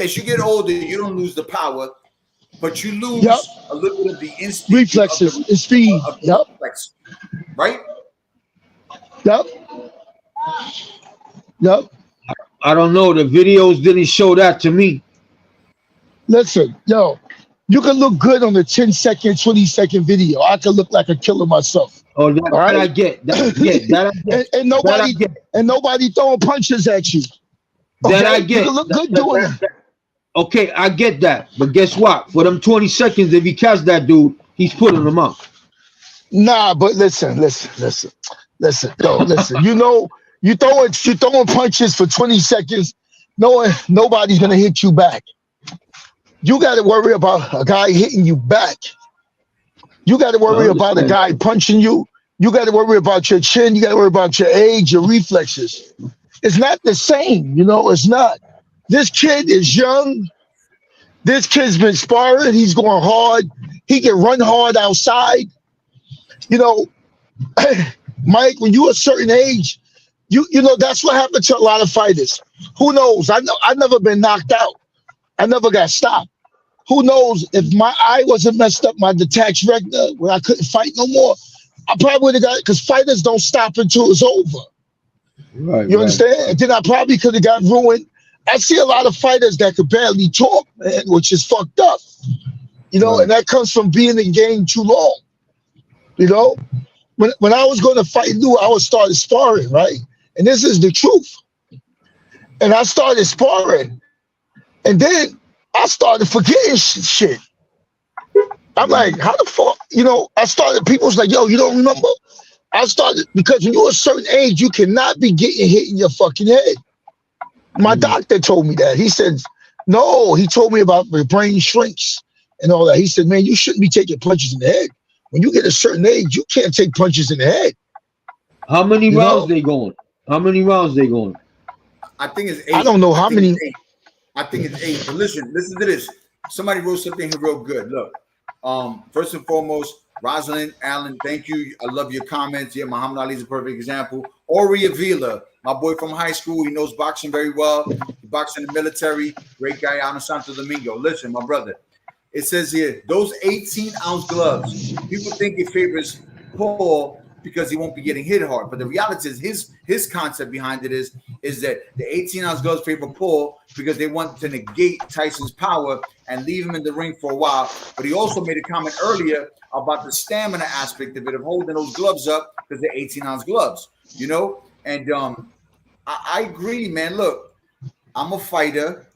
As you get older, you don't lose the power, but you lose a little bit of the instinct. Reflexes and speed. Right? Yep. I don't know. The videos didn't show that to me. Listen, yo, you can look good on the 10-second, 20-second video. I can look like a killer myself. Oh, that I get. That I get. And nobody throwing punches at you. Okay? That I get. You can look good doing it. Okay, I get that. But guess what? For them 20 seconds, if he catch that dude, he's putting them up. Nah, but listen. You know, you throwing punches for 20 seconds, knowing nobody's gonna hit you back. You got to worry about a guy hitting you back. You got to worry about a guy punching you. You got to worry about your chin. You got to worry about your age, your reflexes. It's not the same, you know. It's not. This kid is young. This kid's been sparring. He's going hard. He can run hard outside. You know, Mike, when you're a certain age, you know that's what happened to a lot of fighters. Who knows? I know I never been knocked out. I never got stopped. Who knows if my eye wasn't messed up, my detached retina, where I couldn't fight no more, I probably would have got, because fighters don't stop until it's over. Right. You understand? And then I probably could have got ruined. I see a lot of fighters that could barely talk, man, which is fucked up. You know, and that comes from being in the game too long. You know, when I was going to fight Lou, I was started sparring, right? And this is the truth. And I started sparring, and then I started forgetting shit. I'm like, how the fuck? You know, I started, people was like, yo, you don't remember? I started, because when you're a certain age, you cannot be getting hit in your fucking head. My doctor told me that. He said, no, he told me about the brain shrinks and all that. He said, man, you shouldn't be taking punches in the head. When you get a certain age, you can't take punches in the head. How many rounds they going? How many rounds they going? I think it's 8. I don't know how many. I think it's 8. But listen to this. Somebody wrote something here real good. Look, first and foremost, Rosalind Allen, thank you. I love your comments. Yeah, Muhammad Ali is a perfect example. Ori Avila, my boy from high school. He knows boxing very well. He boxed in the military. Great guy out in Santo Domingo. Listen, my brother. It says here, those 18-ounce gloves, people think it favors Paul because he won't be getting hit hard. But the reality is his concept behind it is that the 18-ounce gloves favor Paul because they want to negate Tyson's power and leave him in the ring for a while. But he also made a comment earlier about the stamina aspect of it, of holding those gloves up because they're 18-ounce gloves, you know? And I agree, man. Look, I'm a fighter.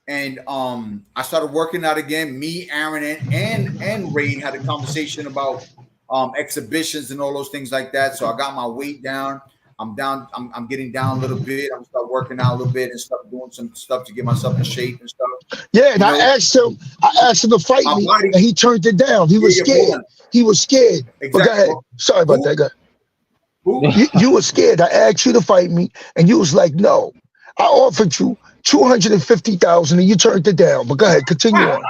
And I started working out again. Me, Aaron, and Ray had a conversation about exhibitions and all those things like that. So I got my weight down. I'm getting down a little bit. I'm gonna start working out a little bit and stuff, doing some stuff to get myself in shape and stuff. Yeah, and I asked him to fight me, and he turned it down. He was scared. He was scared. Exactly. But go ahead. Sorry about that, guy. You were scared. I asked you to fight me, and you was like, no. I offered you 250,000 and you turned it down. But go ahead, continue on.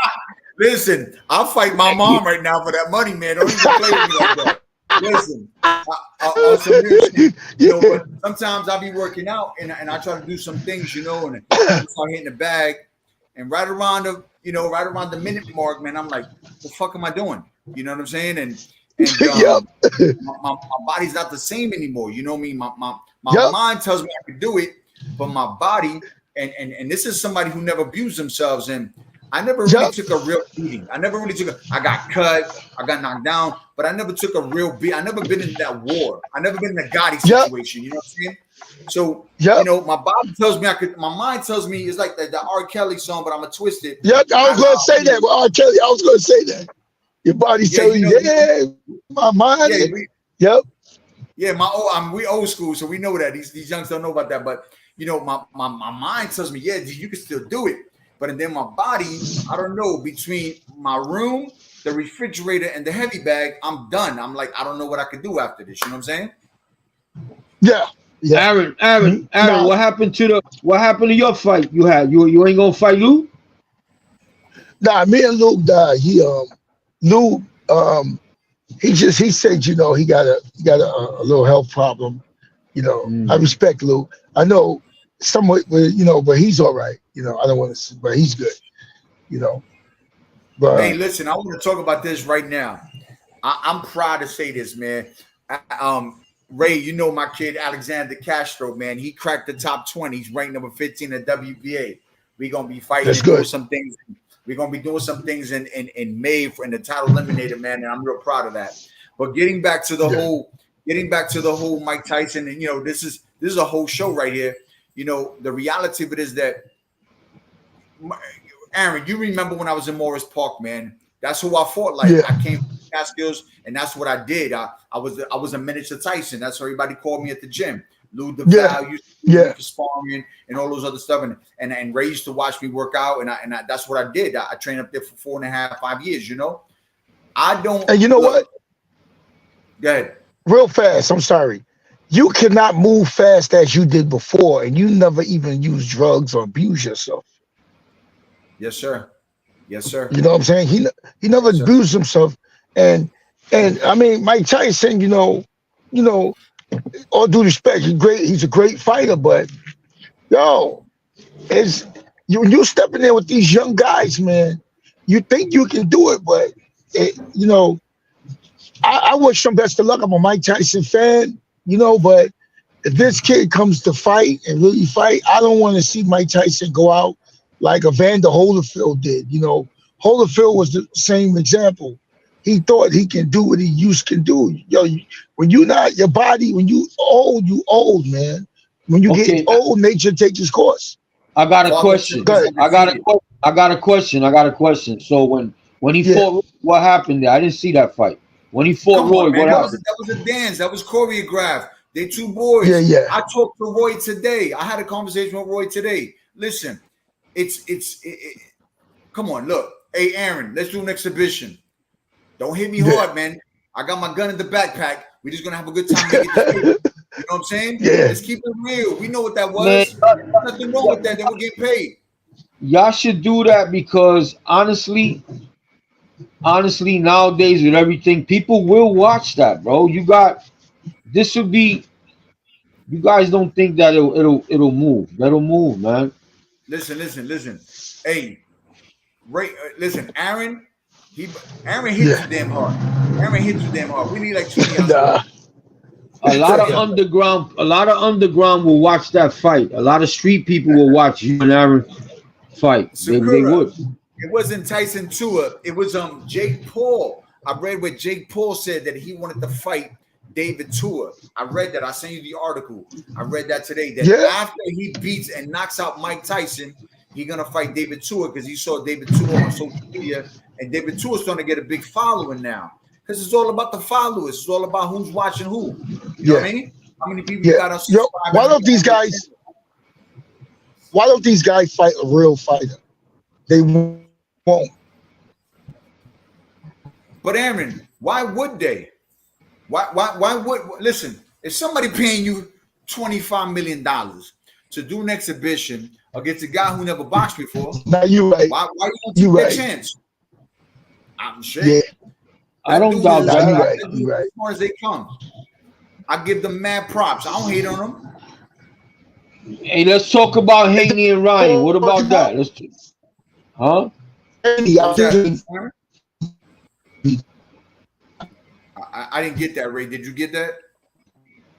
Listen, I'll fight my mom right now for that money, man. Don't even play with me like that. Listen, you know, but sometimes I'll be working out and I try to do some things, you know, and I start hitting the bag, and right around the minute mark, man, I'm like, what the fuck am I doing? You know what I'm saying? And my body's not the same anymore. You know what I mean? My mind tells me I can do it, but my body, and this is somebody who never abused themselves, and I never really took a real beating. I got cut, I got knocked down, but I never took a real beat. I never been in that war. I never been in a Gotti situation. You know what I'm saying? So, you know, my body tells me my mind tells me it's like the R. Kelly song, but I'm a twisted. Yep, I was going to say that with R. Kelly. I was going to say that. Your body's telling you, my mind. Yeah, we old school, so we know that. These youngs don't know about that, but you know, my mind tells me, yeah, you can still do it. But then my body, I don't know, between my room, the refrigerator, and the heavy bag, I'm done. I'm like, I don't know what I could do after this. You know what I'm saying? Yeah. Aaron, what happened to your fight you had? You ain't gonna fight Lou? Nah, me and Lou died. He said, you know, he got a little health problem. You know, I respect Lou. I know somewhat, you know, but he's all right. You know, I don't want to, but he's good. You know. But hey, listen, I want to talk about this right now. I'm proud to say this, man. Ray, you know my kid Alexander Castro, man. He cracked the top 20. He's ranked number 15 at WBA. We're gonna be fighting and doing some things. We're gonna be doing some things in May in the title eliminator, man, and I'm real proud of that. But getting back to the whole Mike Tyson, and you know, this is a whole show right here. You know, the reality of it is that, Aaron, you remember when I was in Morris Park, man? That's who I fought like. I came from Catskills, and that's what I did. I was a miniature Tyson. That's what everybody called me at the gym. Lou DeVal used to do for sparring and all those other stuff, and Ray used to watch me work out, and that's what I did. I trained up there for 4.5, 5 years. You know, I don't. And you know what? Go ahead. Real fast. I'm sorry. You cannot move fast as you did before, and you never even use drugs or abuse yourself. Yes, sir. Yes, sir. You know what I'm saying? He never abused himself, and I mean Mike Tyson. You know, all due respect, he's great. He's a great fighter, but yo, it's you step in there with these young guys, man. You think you can do it, but you know, I wish him best of luck. I'm a Mike Tyson fan, you know, but if this kid comes to fight and really fight, I don't want to see Mike Tyson go out like Evander Holyfield did. You know, Holyfield was the same example. He thought he can do what he used to do. Yo, when you not your body, when you old, man. When you Okay, get old, nature takes its course. I got a question. Go ahead. I got a question. So when he Yeah. fought, what happened there? I didn't see that fight. When he fought Come Roy, on, man. what That happened? was a dance. That was choreographed. They two boys. Yeah. I talked to Roy today. I had a conversation with Roy today. Listen, come on, look. Hey, Aaron, let's do an exhibition. Don't hit me hard, man. I got my gun in the backpack. We're just gonna have a good time. You know what I'm saying? Yeah. Let's keep it real. We know what that was. Man, There's nothing wrong with that. They were getting paid. Y'all should do that because honestly, nowadays with everything, people will watch that, bro. This would be. You guys don't think that it'll move? That'll move, man. Listen. Hey, Ray, listen, Aaron hit too damn hard. Aaron hit too damn hard. We need like 20 ounces. Nah. A lot of underground will watch that fight. A lot of street people will watch you and Aaron fight. They would. It wasn't Tyson Tua. It was Jake Paul. I read what Jake Paul said that he wanted to fight David Tua. I read that. I sent you the article. I read that today. That after he beats and knocks out Mike Tyson, he's gonna fight David Tua because he saw David Tua on social media, and David Tua is starting to get a big following now. Because it's all about the followers. It's all about who's watching who. You know what I mean? How many people you got on Yo, why don't these guys fight a real fighter? They won't. But Aaron, why would they? Why would listen? If somebody paying you $25 million to do an exhibition against a guy who never boxed before, Now you right. why you don't take that chance? I'm sure. Yeah. I don't doubt that. You right. As far as they come, I give them mad props. I don't hate on them. Hey, let's talk about Haney and Ryan. What about that? Huh? I didn't get that, Ray. Did you get that?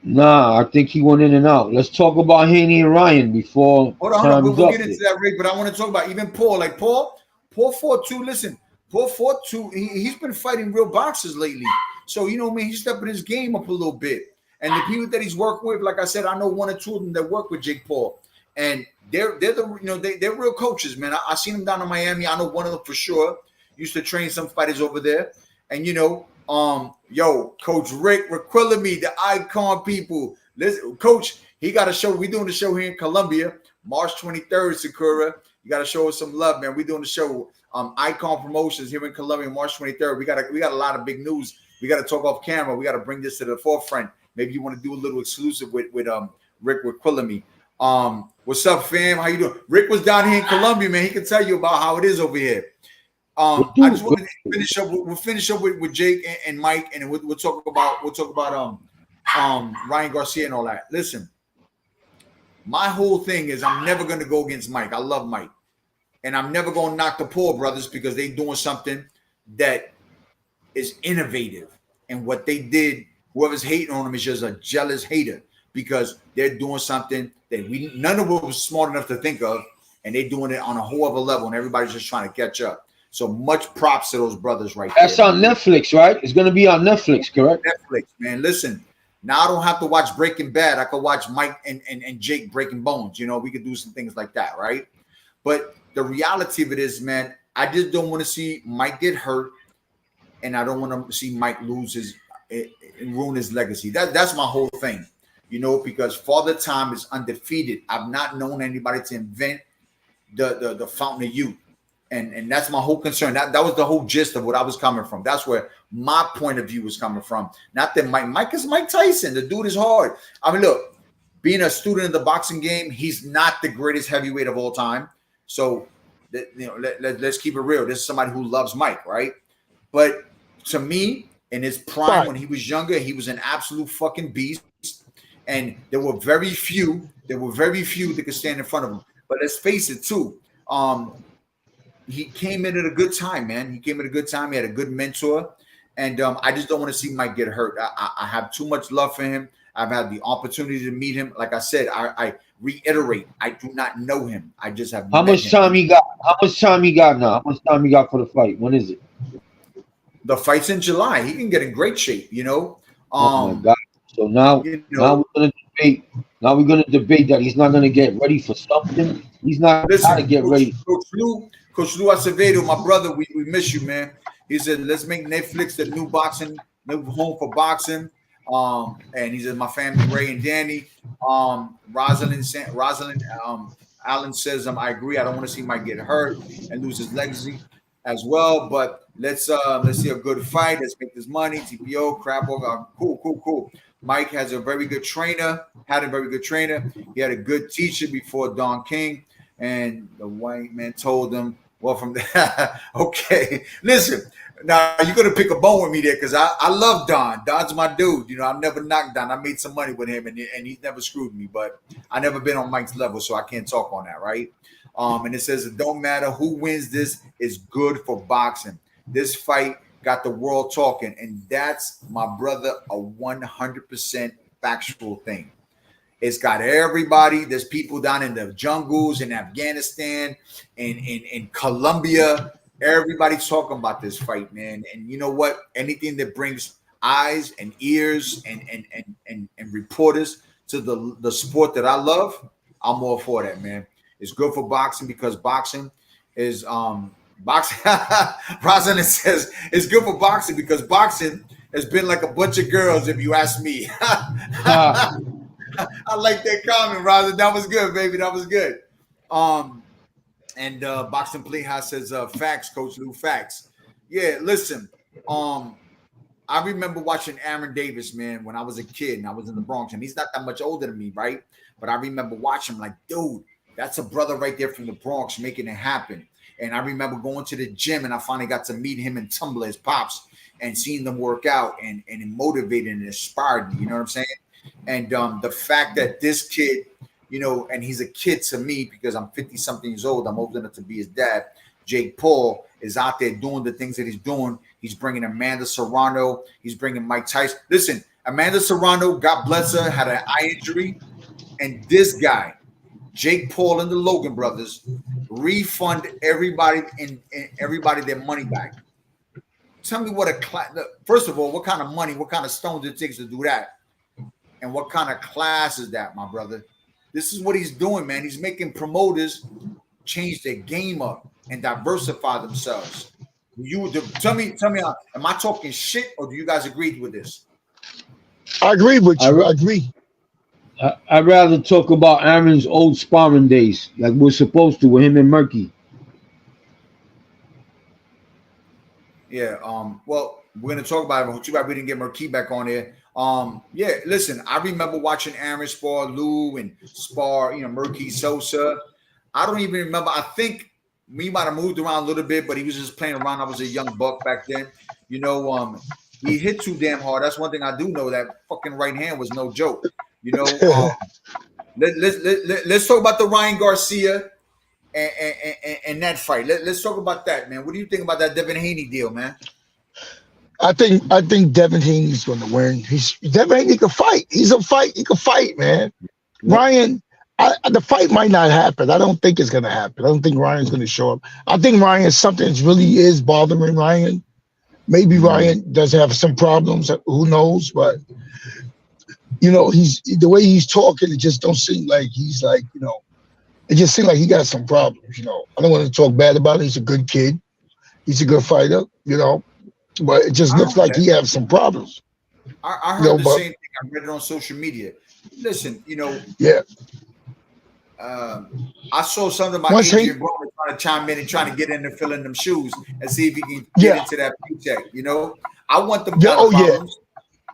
Nah, I think he went in and out. Let's talk about Haney and Ryan before Hold on. We'll get into there. that, Ray. But I want to talk about even Paul. Like Paul fought too. Listen, Paul fought too. He's been fighting real boxers lately. So, you know what I mean? He's stepping his game up a little bit. And the people that he's working with, like I said, I know one or two of them that work with Jake Paul. And they're real coaches, man. I seen them down in Miami. I know one of them for sure. Used to train some fighters over there. And Coach Rick Requillamy, the Icon people. Listen, Coach, he got a show. We doing the show here in Columbia, March 23rd, Sakura. You got to show us some love, man. We doing the show, Icon Promotions here in Columbia, March 23rd. We got a lot of big news. We got to talk off camera. We got to bring this to the forefront. Maybe you want to do a little exclusive with Rick Requillamy. What's up, fam? How you doing? Rick was down here in Columbia, man. He can tell you about how it is over here. I just want to finish up. We'll finish up with Jake and Mike, and then we'll talk about Ryan Garcia and all that. Listen, my whole thing is I'm never going to go against Mike. I love Mike, and I'm never going to knock the Paul brothers because they doing something that is innovative, and what they did. Whoever's hating on them is just a jealous hater because they're doing something that none of us was smart enough to think of, and they're doing it on a whole other level, and everybody's just trying to catch up. So much props to those brothers right there. That's on Netflix, right? It's going to be on Netflix, correct? Netflix, man. Listen, now I don't have to watch Breaking Bad. I could watch Mike and Jake breaking bones. You know, we could do some things like that, right? But the reality of it is, man, I just don't want to see Mike get hurt, and I don't want to see Mike lose and ruin his legacy. That's my whole thing, because Father Time is undefeated. I've not known anybody to invent the fountain of youth. And that's my whole concern. That was the whole gist of what I was coming from. That's where my point of view was coming from. Not that Mike is Mike Tyson. The dude is hard. I mean, look, being a student of the boxing game, he's not the greatest heavyweight of all time. So, let's keep it real. This is somebody who loves Mike, right? But to me, in his prime, when he was younger, he was an absolute fucking beast. and there were very few. There were very few that could stand in front of him. But let's face it, too. He came in at a good time, man. He came at a good time. He had a good mentor, and I just don't want to see Mike get hurt. I have too much love for him. I've had the opportunity to meet him. Like I said, I reiterate, I do not know him. I just have. How much time he got? How much time he got now? How much time he got for the fight? When is it? The fight's in July. He can get in great shape, you know. Oh my God! So now, now we're gonna debate. Now we're gonna debate that he's not gonna get ready for something. He's not trying to get ready. Coach Lou Acevedo, my brother, we miss you, man. He said, let's make Netflix the new home for boxing. And he said, my family, Ray and Danny. Rosalind Allen says, I agree. I don't want to see Mike get hurt and lose his legacy as well. But let's see a good fight. Let's make this money. TPO, Crabwalk, cool. Mike has a very good trainer, had a very good trainer. He had a good teacher before Don King. And the white man told him, well, from there, okay. Listen, now you're going to pick a bone with me there because I love Don. Don's my dude. You know, I've never knocked Don. I made some money with him, and he's never screwed me. But I never been on Mike's level, so I can't talk on that, right? And it says it don't matter who wins this, it's good for boxing. This fight got the world talking, and that's, my brother, a 100% factual thing. It's got everybody. There's people down in the jungles in Afghanistan and in Colombia. Everybody's talking about this fight, man. And you know what? Anything that brings eyes and ears and reporters to the sport that I love, I'm all for that, man. It's good for boxing because boxing is boxing. Rosalind says it's good for boxing because boxing has been like a bunch of girls, if you ask me. I like that comment, Rosalind. That was good, baby. That was good. And Boxing Playhouse says facts, Coach Lou, facts. Yeah, listen. I remember watching Aaron Davis, man, when I was a kid and I was in the Bronx, and he's not that much older than me, right? But I remember watching him like, dude, that's a brother right there from the Bronx making it happen. And I remember going to the gym and I finally got to meet him and Tumblr, his pops, and seeing them work out and it motivated and inspired me. You know what I'm saying? And the fact that this kid, you know, and he's a kid to me because I'm 50-something years old. I'm old enough to be his dad. Jake Paul is out there doing the things that he's doing. He's bringing Amanda Serrano. He's bringing Mike Tyson. Listen, Amanda Serrano, God bless her, had an eye injury. And this guy, Jake Paul and the Logan brothers, refund everybody and everybody their money back. Tell me what first of all, what kind of money, what kind of stones it takes to do that? And what kind of class is that, my brother? This is what he's doing, man. He's making promoters change their game up and diversify themselves. Tell me, am I talking shit or do you guys agree with this? I agree with you. I agree. I'd rather talk about Aaron's old sparring days, like we're supposed to with him and MERQUI. Yeah. Well, we're gonna talk about it. Too bad we didn't get MERQUI back on here. Yeah, listen, I remember watching Aaron spar Lou and spar, you know, MERQUI, Sosa. I don't even remember. I think we might have moved around a little bit, but he was just playing around. I was a young buck back then. You know, he hit too damn hard. That's one thing I do know. That fucking right hand was no joke. You know, let's talk about the Ryan Garcia and that fight. Let's talk about that, man. What do you think about that Devin Haney deal, man? I think Devin Haney's going to win. Devin Haney can fight. He can fight, man. Ryan, the fight might not happen. I don't think it's going to happen. I don't think Ryan's going to show up. I think something really is bothering Ryan. Maybe Ryan does have some problems. Who knows? But you know, the way he's talking, it just don't seem like he's like, you know, it just seems like he got some problems. You know, I don't want to talk bad about it. He's a good kid. He's a good fighter. You know. But it just looks like he has some problems. I heard the same thing. I read it on social media. Listen, you know. Yeah. I saw something about Adrian Broner trying to chime in and trying to get in and fill in them shoes and see if he can get into that paycheck. You know, I want them kind of problems.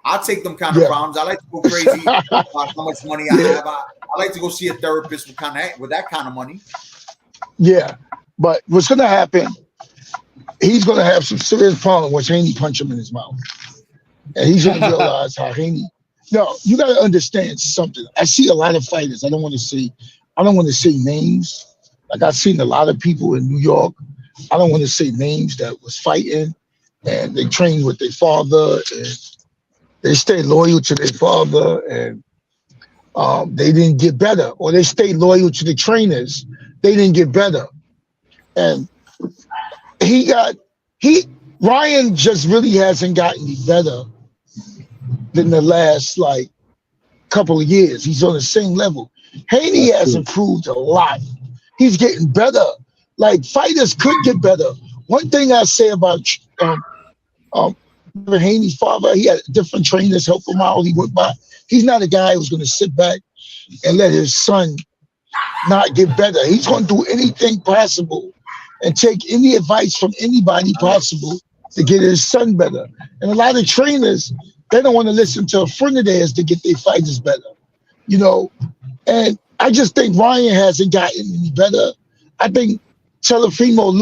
I'll take them kind of problems. I like to go crazy about how much money I have. I like to go see a therapist with that kind of money. Yeah, but what's going to happen? He's going to have some serious problem once Haney punch him in his mouth. And he's going to realize how Haney No, you got to understand something. I see a lot of fighters. I don't want to say names. Like I've seen a lot of people in New York. I don't want to say names that was fighting, and they trained with their father, and they stayed loyal to their father, and they didn't get better, or they stayed loyal to the trainers. They didn't get better, and Ryan just really hasn't gotten any better than the last like couple of years. He's on the same level. Haney has improved a lot. He's getting better. Like fighters could get better. One thing I say about Haney's father, he had different trainers help him out. He went by. He's not a guy who's going to sit back and let his son not get better. He's going to do anything possible and take any advice from anybody possible to get his son better. And a lot of trainers, they don't want to listen to a friend of theirs to get their fighters better, you know. And I just think Ryan hasn't gotten any better. I think Telefimo,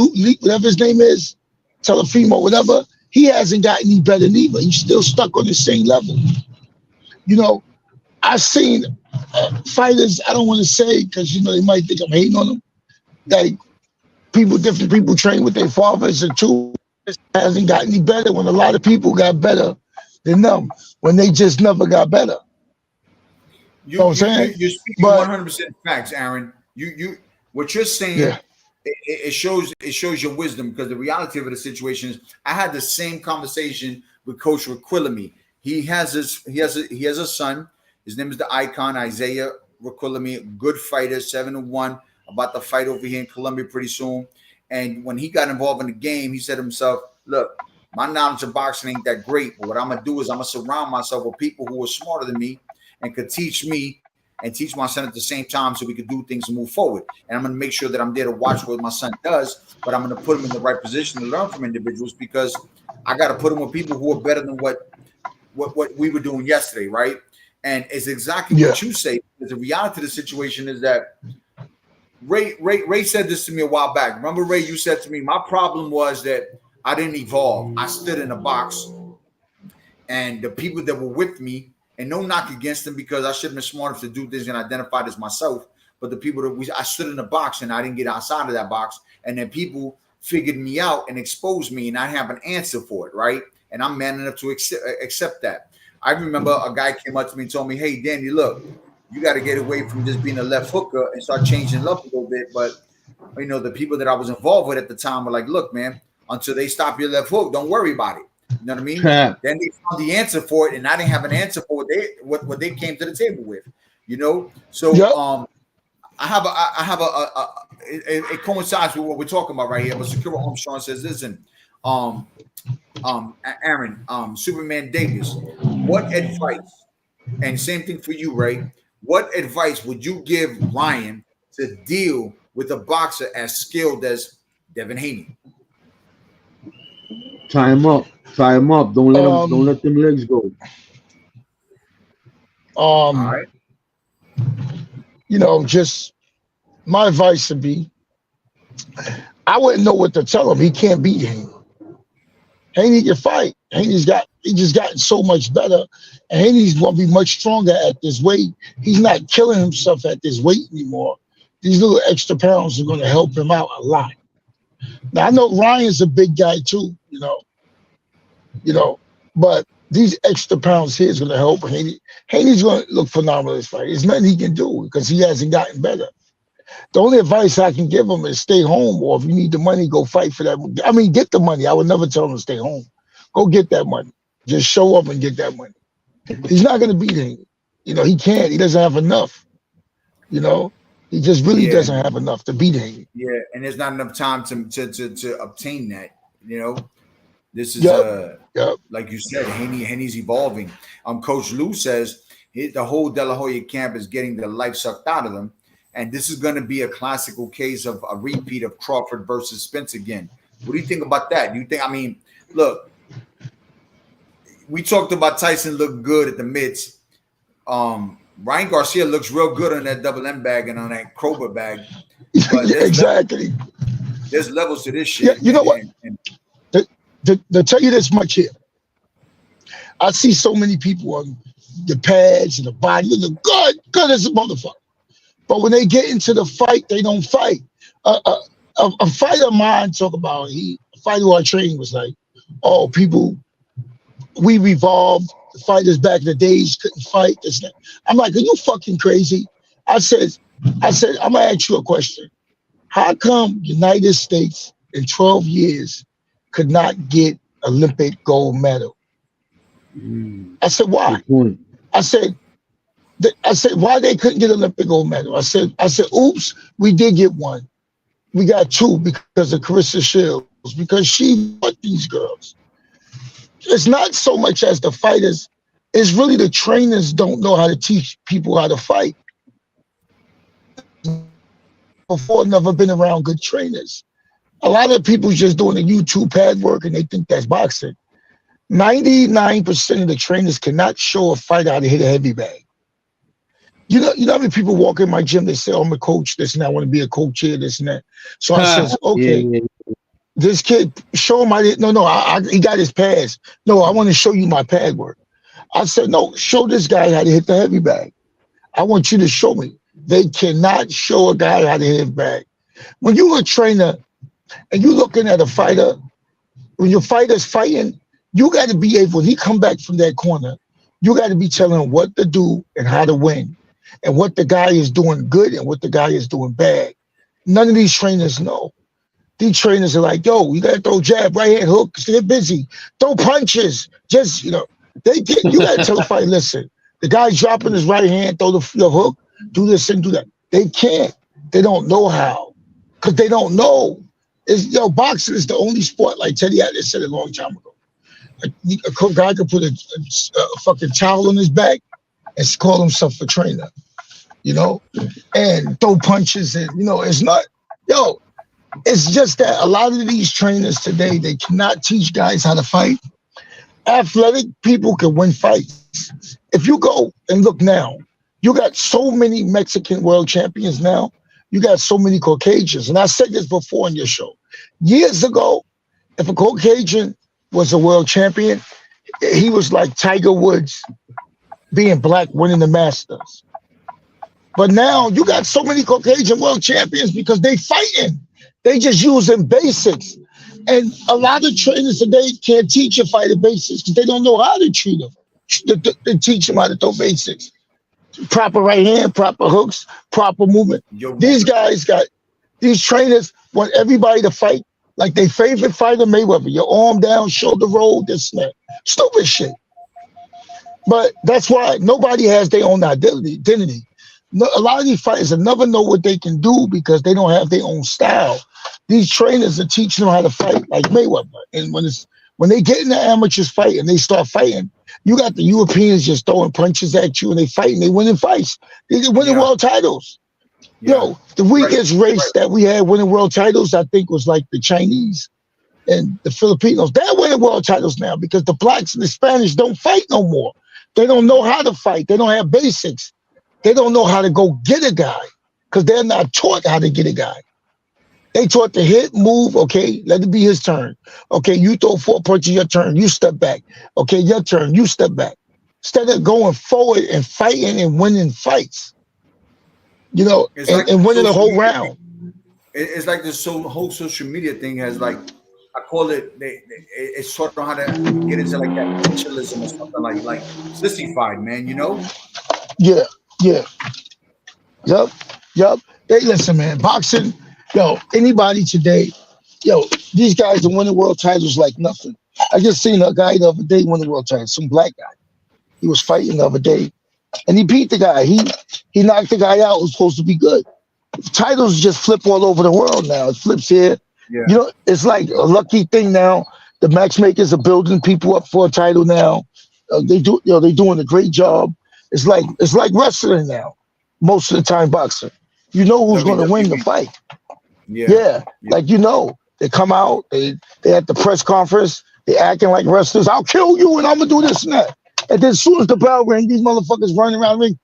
whatever his name is, Telefimo, whatever, he hasn't gotten any better neither. He's still stuck on the same level. You know, I've seen fighters, I don't want to say because, you know, they might think I'm hating on them, like different people train with their fathers and too, hasn't gotten any better when a lot of people got better than them when they just never got better. You know what I'm saying? You're speaking 100% facts, Aaron. What you're saying, yeah. it shows your wisdom, because the reality of the situation is I had the same conversation with Coach Requillamy. He has a son. His name is the Icon, Isaiah Requillamy, good fighter, 7-1, about to fight over here in Colombia pretty soon. And when he got involved in the game, he said to himself, look, my knowledge of boxing ain't that great, but what I'm going to do is I'm going to surround myself with people who are smarter than me and could teach me and teach my son at the same time so we could do things and move forward. And I'm going to make sure that I'm there to watch what my son does, but I'm going to put him in the right position to learn from individuals, because I got to put him with people who are better than what we were doing yesterday, right? And it's exactly what you say. The reality of the situation is that Ray said this to me a while back. Remember, Ray, you said to me, my problem was that I didn't evolve. I stood in a box, and the people that were with me, and no knock against them, because I should have been smart enough to do things and identify as myself. But the people I stood in a box and I didn't get outside of that box. And then people figured me out and exposed me, and I have an answer for it, right? And I'm man enough to accept that. I remember a guy came up to me and told me, hey, Danny, look, you got to get away from just being a left hooker and start changing up a little bit. But, you know, the people that I was involved with at the time were like, look, man, until they stop your left hook, don't worry about it. You know what I mean? Then they found the answer for it, and I didn't have an answer for what they came to the table with, you know. So it coincides with what we're talking about right here. But Sakura Armstrong says, listen, Aaron, Superman Davis, what advice? And same thing for you, Ray. What advice would you give Ryan to deal with a boxer as skilled as Devin Haney? Tie him up. Don't let them legs go. All right. You know, just my advice would be, I wouldn't know what to tell him. He can't beat Haney. Haney can fight. He just gotten so much better, and Haney's gonna be much stronger at this weight. He's not killing himself at this weight anymore. These little extra pounds are gonna help him out a lot. Now I know Ryan's a big guy too, you know, but these extra pounds here is gonna help Haney. Haney's gonna look phenomenal this fight. There's nothing he can do because he hasn't gotten better. The only advice I can give him is stay home, or if you need the money, go fight for that. I mean, get the money. I would never tell him to stay home. Go get that money. Just show up and get that money. He's not going to beat him. You know, he can't. He doesn't have enough. You know, he just really doesn't have enough to beat him. Yeah, and there's not enough time to obtain that. You know, this is like you said, Haney's evolving. Coach Lou says the whole De La Hoya camp is getting the life sucked out of them. And this is going to be a classical case of a repeat of Crawford versus Spence again. What do you think about that? Do you think, I mean, look, we talked about Tyson looked good at the mitts. Ryan Garcia looks real good on that double M bag and on that Kroger bag. But exactly. There's levels to this shit. Yeah, you know what? To tell you this much here, I see so many people on the pads and the body. You look good as a motherfucker. But when they get into the fight, they don't fight. A fighter of mine talk about a fighter who I trained was like, oh, people, we revolved. The fighters back in the days couldn't fight. This, that. I'm like, are you fucking crazy? I said, I'm gonna ask you a question. How come United States in 12 years could not get Olympic gold medal? I said, why? I said, why they couldn't get Olympic gold medal? I said, oops, we did get one. We got two because of Carissa Shields, because she fought these girls. It's not so much as the fighters, it's really the trainers don't know how to teach people how to fight. Before, never been around good trainers. A lot of people just doing the YouTube pad work and they think that's boxing. 99% of the trainers cannot show a fighter how to hit a heavy bag. You know how many people walk in my gym, they say, oh, I'm a coach, this and that, I want to be a coach here, this and that. So I says, okay, this kid, show him he got his pads. No, I want to show you my pad work. I said, no, show this guy how to hit the heavy bag. I want you to show me. They cannot show a guy how to hit his bag. When you're a trainer and you're looking at a fighter, when your fighter's fighting, you got to be able, when he come back from that corner, you got to be telling him what to do and how to win, and what the guy is doing good and what the guy is doing bad. None of these trainers know. These trainers are like, yo, you got to throw jab, right hand, hook, stay busy, throw punches. Just, you got to tell the fighter, listen, the guy's dropping his right hand, throw the hook, do this and do that. They can't. They don't know how, because they don't know. Boxing is the only sport, like Teddy Atlas said a long time ago. A guy could put a fucking towel on his back and call himself a trainer, and throw punches. And, it's not, it's just that a lot of these trainers today, they cannot teach guys how to fight. Athletic people can win fights. If you go and look now, you got so many Mexican world champions now. You got so many Caucasians. And I said this before on your show. Years ago, if a Caucasian was a world champion, he was like Tiger Woods being black, winning the Masters. But now you got so many Caucasian world champions because they fighting. They just using basics. And a lot of trainers today can't teach a fighter basics because they don't know how to treat them. They teach them how to throw basics. Proper right hand, proper hooks, proper movement. These trainers want everybody to fight like their favorite fighter, Mayweather. Your arm down, shoulder roll, this and that. Stupid shit. But that's why nobody has their own identity. No, a lot of these fighters never know what they can do because they don't have their own style. These trainers are teaching them how to fight like Mayweather. And when they get in the amateurs fight and they start fighting, you got the Europeans just throwing punches at you and they fighting. They winning fights. They winning world titles. Yeah. The weakest race that we had winning world titles, I think, was like the Chinese and the Filipinos. They're winning world titles now because the blacks and the Spanish don't fight no more. They don't know how to fight. They don't have basics. They don't know how to go get a guy because they're not taught how to get a guy. They taught to hit, move, okay, let it be his turn. Okay, you throw 4 punches, your turn, you step back. Okay, your turn, you step back. Instead of going forward and fighting and winning fights, and winning the whole round. It's like this whole social media thing has like, I call it, it's sort of how to get into like that ritualism or something like sissified, man, Yeah. Yep. Hey, listen, man, boxing, anybody today, these guys are winning world titles like nothing. I just seen a guy the other day win the world title, some black guy. He was fighting the other day, and he beat the guy. He knocked the guy out who's supposed to be good. Titles just flip all over the world now. It flips here. Yeah. It's like a lucky thing now. The matchmakers are building people up for a title now. They're doing a great job. It's like wrestling now. Most of the time, boxing. You know who's going to win the fight. Yeah. Like, they come out, they at the press conference, they acting like wrestlers. I'll kill you and I'm going to do this and that. And then as soon as the bell rang, these motherfuckers running around the ring.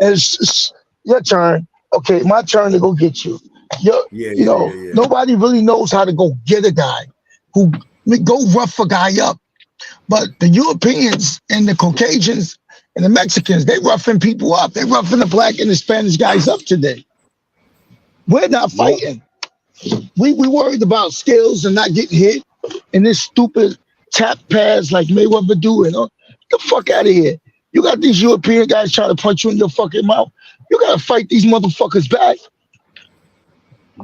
And your turn. Okay, my turn to go get you. Nobody really knows how to go get a guy who go rough a guy up. But the Europeans and the Caucasians and the Mexicans, they roughing people up. They roughing the black and the Spanish guys up today. We're not Yep. fighting. We worried about skills and not getting hit and this stupid tap pads like Mayweather do. And get the fuck out of here. You got these European guys trying to punch you in your fucking mouth. You gotta fight these motherfuckers back.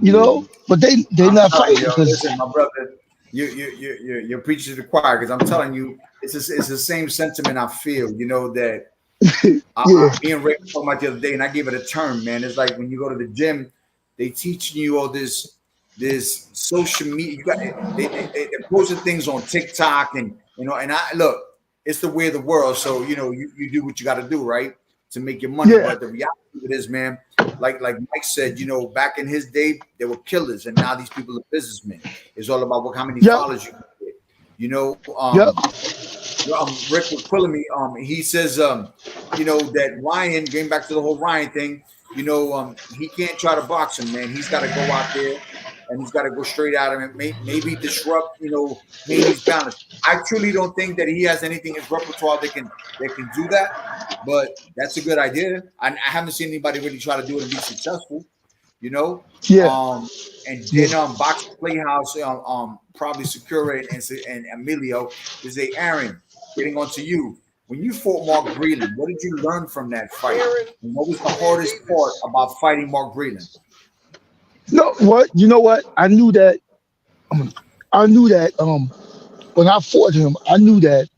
You know, but they're not telling fighting you, because listen, my brother, you're preaching to the choir because I'm telling you, it's the same sentiment I feel. You know that me and Rick talking about the other day, and I gave it a term, man. It's like when you go to the gym, they teaching you all this social media. You got they're posting things on TikTok, and and I look, it's the way of the world. So you do what you got to do, right, to make your money. But the reality of it is, man, like Mike said, back in his day, they were killers, and now these people are businessmen. It's all about how many followers you can get. Rick was pulling me. He says, that Ryan, getting back to the whole Ryan thing, he can't try to box him, man. He's got to go out there and he's got to go straight at him and maybe disrupt, maybe he's balanced. I truly don't think that he has anything in his repertoire that can do that, but that's a good idea. I haven't seen anybody really try to do it and be successful, and then Boxing Playhouse, probably Secure and Emilio is Aaron, getting on to you. When you fought Mark Breland, what did you learn from that fight? And what was the hardest part about fighting Mark Breland? No, what? You know what? I knew that when I fought him, I knew that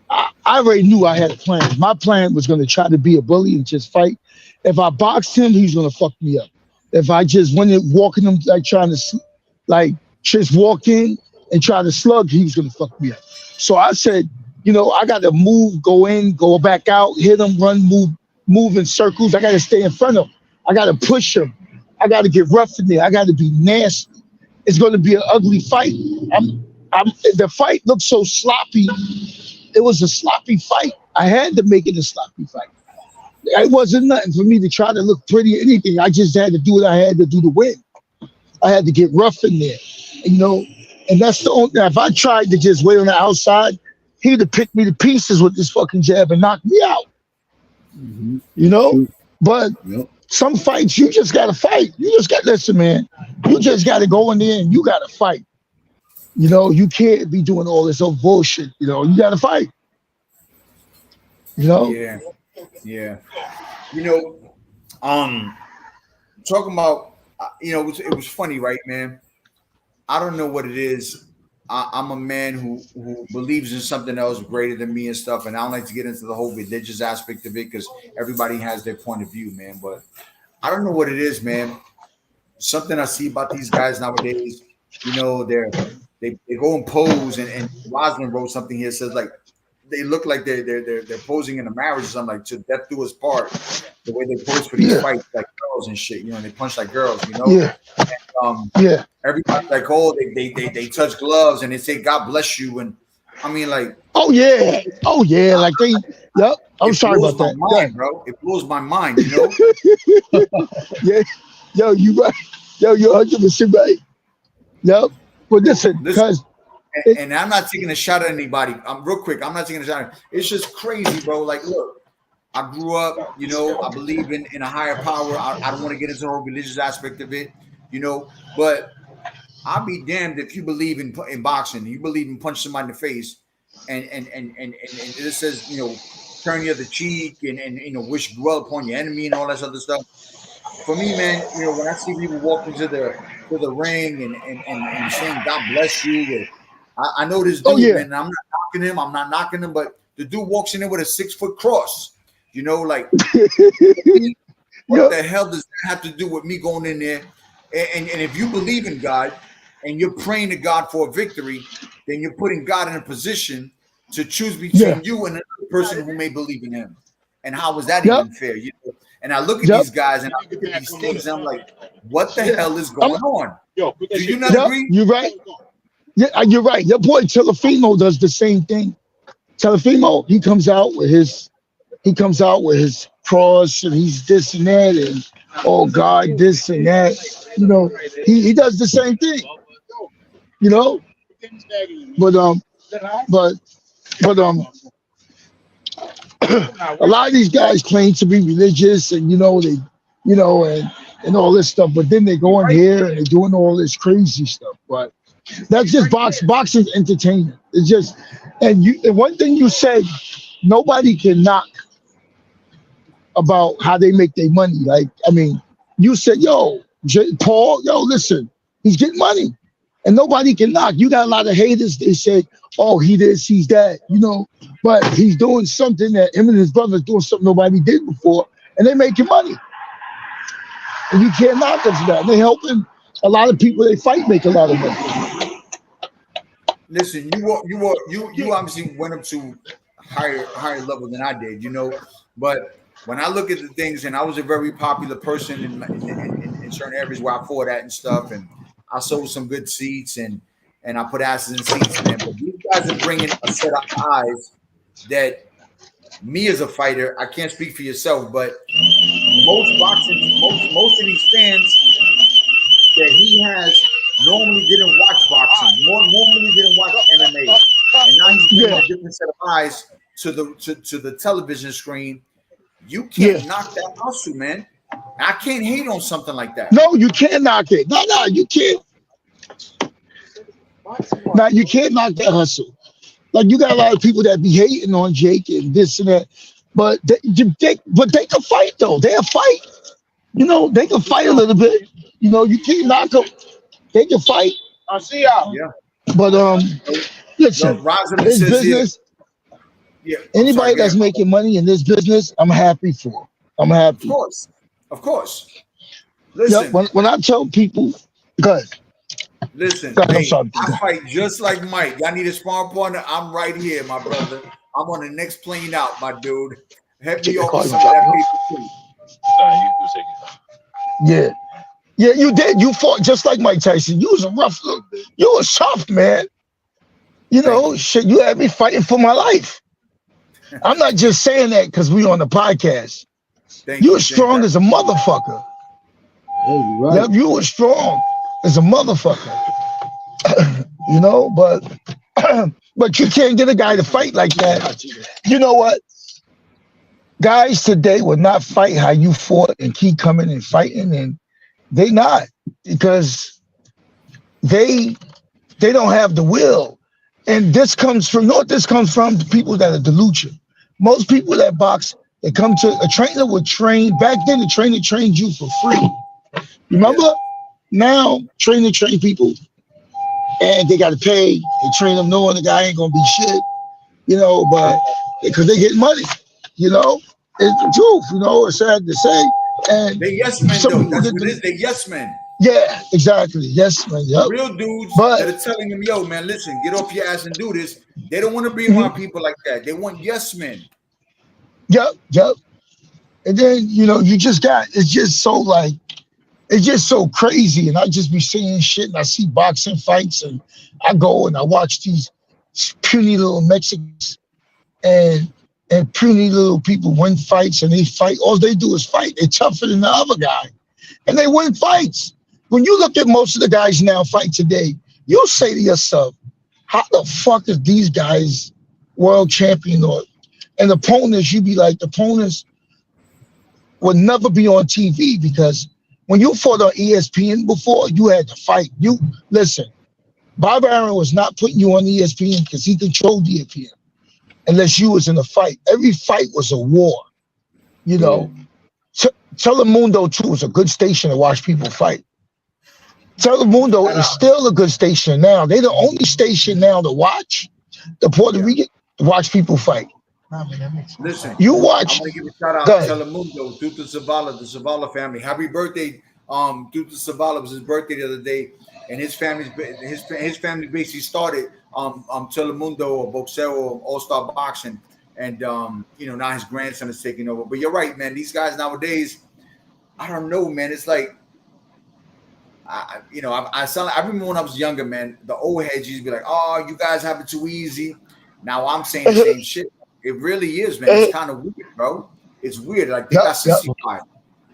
I already knew I had a plan. My plan was going to try to be a bully and just fight. If I boxed him, he's going to fuck me up. If I just went in walking him like trying to just walk in and try to slug, he was going to fuck me up. So I said, I got to move, go in, go back out, hit him, run, move in circles. I got to stay in front of him. I got to push him. I got to get rough in there. I got to be nasty. It's going to be an ugly fight. The fight looked so sloppy. It was a sloppy fight. I had to make it a sloppy fight. It wasn't nothing for me to try to look pretty or anything. I just had to do what I had to do to win. I had to get rough in there, and that's the only. If I tried to just wait on the outside, he'd have picked me to pieces with this fucking jab and knocked me out. But some fights you just gotta fight. You just got listen, man. You just gotta go in there and you gotta fight. You can't be doing all this old bullshit. You gotta fight. Yeah. Talking about, it was funny, right, man? I don't know what it is. I'm a man who believes in something else greater than me and stuff, and I don't like to get into the whole religious aspect of it because everybody has their point of view, man. But I don't know what it is, man. Something I see about these guys nowadays, they go and pose, and Rosalind wrote something here, says like they look like they're posing in a marriage or something, like to death do us part. The way they pose for these fights, like girls and shit, they punch like girls, And, everybody's like, oh, they touch gloves and they say God bless you, and I mean, like, oh yeah, like they, I'm sorry about that, mind, bro. It blows my mind, Yeah, you right, you're 100% right. But listen, because. And I'm not taking a shot at anybody. I'm real quick. I'm not taking a shot. It's just crazy, bro. Like, look, I grew up, I believe in a higher power. I don't want to get into the whole religious aspect of it, but I'll be damned if you believe in boxing, you believe in punching somebody in the face, and it says, turn the other cheek and wish well upon your enemy and all that other stuff. For me, man, when I see people walk into the ring and saying God bless you, I know this dude, man. I'm not knocking him, but the dude walks in there with a 6-foot cross. Like, what the hell does that have to do with me going in there? And if you believe in God and you're praying to God for a victory, then you're putting God in a position to choose between you and another person who may believe in Him. And how is that even fair? And I look at these guys and I look at these things and I'm like, what the hell is going on? Do you not agree? You're right. Yeah, you're right. Your boy Telefimo does the same thing. Telefimo, he comes out with his cross and he's this and that and oh God, this and that. He does the same thing. But But a lot of these guys claim to be religious, and and all this stuff. But then they go in here and they're doing all this crazy stuff. But that's just boxing's entertainment. It's just, and one thing you said, nobody can knock about how they make their money. Like, I mean, you said, yo, Paul, yo, listen, he's getting money. And nobody can knock. You got a lot of haters. They say, oh, he this, he's that, but he's doing something that him and his brother doing something nobody did before, and they making money. And you can't knock them for that. They're helping a lot of people they fight make a lot of money. Listen, you obviously went up to higher level than I did, but when I look at the things, and I was a very popular person in certain areas where I fought at and stuff, and I sold some good seats and I put asses in seats, man. But these guys are bringing a set of eyes that me as a fighter, I can't speak for yourself, but most of these fans that he has normally didn't watch boxing, normally didn't watch MMA, and now he's bringing a different set of eyes to the television screen. You can't knock that hustle, man. I can't hate on something like that. No, you can't knock it. No, you can't. Now you can't knock that hustle. Like, you got a lot of people that be hating on Jake and this and that, but they can fight though. They'll fight. They can fight a little bit. You can't knock them. They can fight. I'll see y'all. Yeah. But listen, this business. Yeah. Anybody that's making money in this business, I'm happy for. I'm happy. Of course. Listen. Yeah, when I tell people, good. Listen, I fight just like Mike. Y'all need a sparring partner? I'm right here, my brother. I'm on the next plane out, my dude. Help me over some of that paper too. Yeah, you did. You fought just like Mike Tyson. You was a rough look. You was tough, man. Shit, you had me fighting for my life. I'm not just saying that because we on the podcast. You were strong as a motherfucker. Yeah, you're right. Yep, you were strong as a motherfucker. But you can't get a guy to fight like that. You know what? Guys today would not fight how you fought and keep coming and fighting, and they not, because they don't have the will. And this comes from, this comes from the people that are delusional. Most people that box, they come to a trainer would train. Back then, the trainer trained you for free. Remember? Now, train people, and they got to pay. They train them knowing the guy ain't gonna be shit, but because they get money, it's the truth. It's sad to say. And they yes men though. That's what it is. They yes men. Yeah, exactly. Yes man. Yep. Real dudes that are telling them, yo, man, listen, get off your ass and do this. They don't want to be around people like that. They want yes men. Yep. And then you just got, it's just so crazy, and I just be seeing shit, and I see boxing fights, and I go and I watch these puny little Mexicans and puny little people win fights, and they fight. All they do is fight. They're tougher than the other guy, and they win fights. When you look at most of the guys now fight today, you'll say to yourself, how the fuck is these guys world champion? And opponents, you be like, the opponents would never be on TV, because when you fought on ESPN before, you had to fight. Listen, Bob Arum was not putting you on ESPN because he controlled ESPN unless you was in a fight. Every fight was a war, Telemundo too is a good station to watch people fight. Telemundo is still a good station now. They're the only station now to watch the Puerto Rican, to watch people fight. Listen, you watch. I'm gonna give a shout out to Telemundo, Duke Zavala, the Zavala family. Happy birthday, Duke Zavala. Was his birthday the other day, and his family basically started Telemundo or Boxeo or All Star Boxing, and now his grandson is taking over. But you're right, man. These guys nowadays, I don't know, man. It's like, I remember when I was younger, man. The old heads used to be like, "Oh, you guys have it too easy." Now I'm saying the same shit. It really is, man. It's kind of weird, bro. It's weird. Like, they got sissified.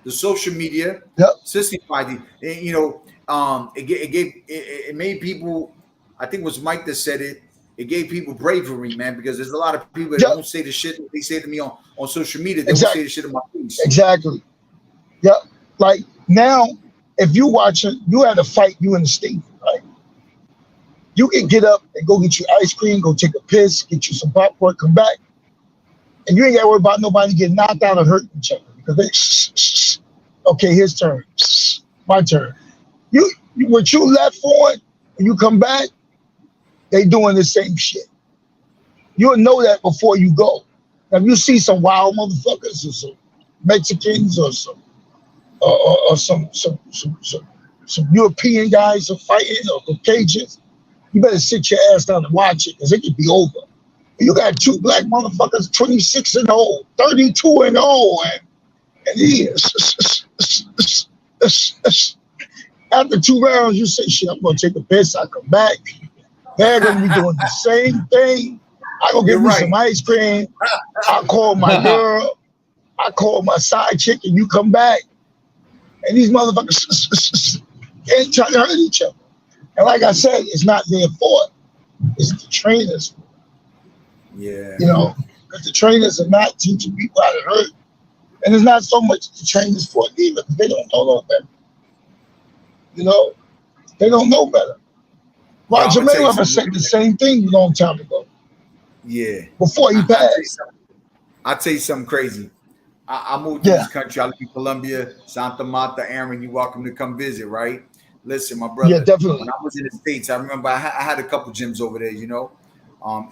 The social media sissified. It made people. I think it was Mike that said it. It gave people bravery, man, because there's a lot of people that Yep. don't say the shit that they say to me on social media. They Exactly. don't say the shit in my face. Exactly. Yep. Like now, if you watching, you had a fight, you in the stadium, right? You can get up and go get you ice cream, go take a piss, get you some popcorn, come back, and you ain't got to worry about nobody getting knocked out or hurting each other because they, okay, his turn, my turn. You what you left on, when you come back, they doing the same shit. You'll know that before you go. Now, if you see some wild motherfuckers or some Mexicans or some European guys are fighting or Caucasians, you better sit your ass down and watch it because it could be over. You got two black motherfuckers, 26 and old, 32 and old, and he after 2 rounds, you say, shit, I'm gonna take a piss, I come back. They're gonna be doing the same thing. I go get me some ice cream. I call my girl. I call my side chick, and you come back. And these motherfuckers ain't trying to hurt each other. And like I said, it's not their fault. It's the trainers. Yeah. You know, because the trainers are not teaching people how to hurt. And it's not so much the trainers' fault either, because they don't know no better. You know, they don't know better. Roger Mayweather said the same thing a long time ago. Yeah. Before he passed. I'll tell you something crazy. I moved to this country. I live in Colombia, Santa Marta. Aaron, you're welcome to come visit, right? Listen, my brother. Yeah, definitely. When I was in the States, I remember I had a couple gyms over there, you know.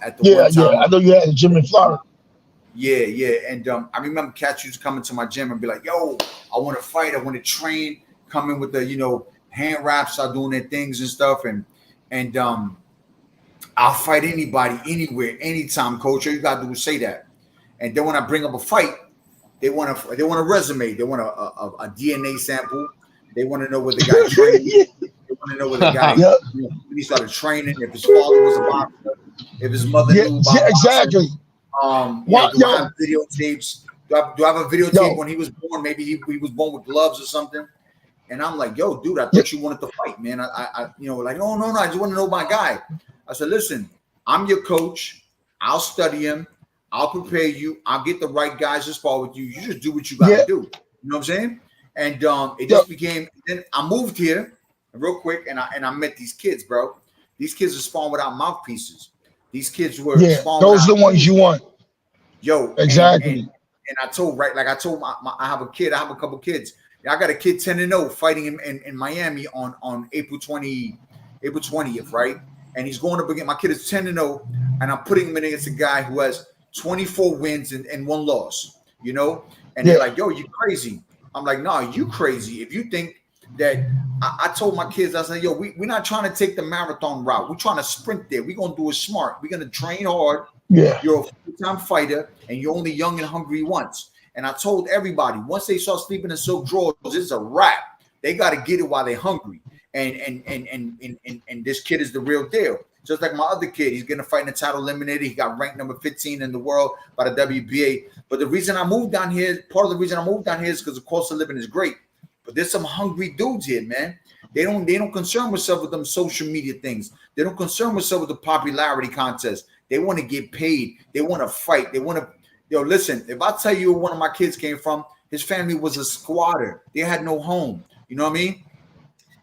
At the one time, I know you had a gym in Florida. Yeah. And I remember cats used to come into my gym and be like, yo, I want to fight. I want to train. Come in with the, you know, hand wraps, start doing their things and stuff. And I'll fight anybody, anywhere, anytime, coach. All you got to do is say that. And then when I bring up a fight, they want a resume. They want a DNA sample. They want to know what the guy trained. They want to know what the guy when he started training. If his father was a boxer, if his mother knew about boxing. Exactly. Do I have videotapes? Do I have a videotape when he was born? Maybe he was born with gloves or something. And I'm like, yo, dude, I thought you wanted to fight, man. I you know, like, no, I just want to know my guy. I said, listen, I'm your coach. I'll study him. I'll prepare you. I'll get the right guys to spar with you. You just do what you got to do. You know what I'm saying? And it just became. Then I moved here real quick, and I met these kids, bro. These kids are spawned without mouthpieces. These kids were spawned. Those are the ones you want. Yo, exactly. And I told I have a kid. I have a couple kids. I got a kid 10-0 fighting in Miami on April 20th, right? And he's going up against my kid is 10-0, and I'm putting him in against a guy who has 24 wins and 1 loss, you know? And they're like, yo, you crazy. I'm like, no, you crazy. If you think that I told my kids, I said, yo, we're not trying to take the marathon route. We're trying to sprint there. We're going to do it smart. We're going to train hard. Yeah. You're a full-time fighter, and you're only young and hungry once. And I told everybody, once they start sleeping in silk drawers, it's a wrap. They got to get it while they're hungry. And this kid is the real deal. Just like my other kid, he's going to fight in the title eliminator. He got ranked number 15 in the world by the WBA. But the reason I moved down here, part of the reason I moved down here is because the cost of living is great. But there's some hungry dudes here, man. They don't concern themselves with them social media things. They don't concern themselves with the popularity contest. They want to get paid. They want to fight. They want to. Yo, listen, if I tell you where one of my kids came from, his family was a squatter. They had no home. You know what I mean?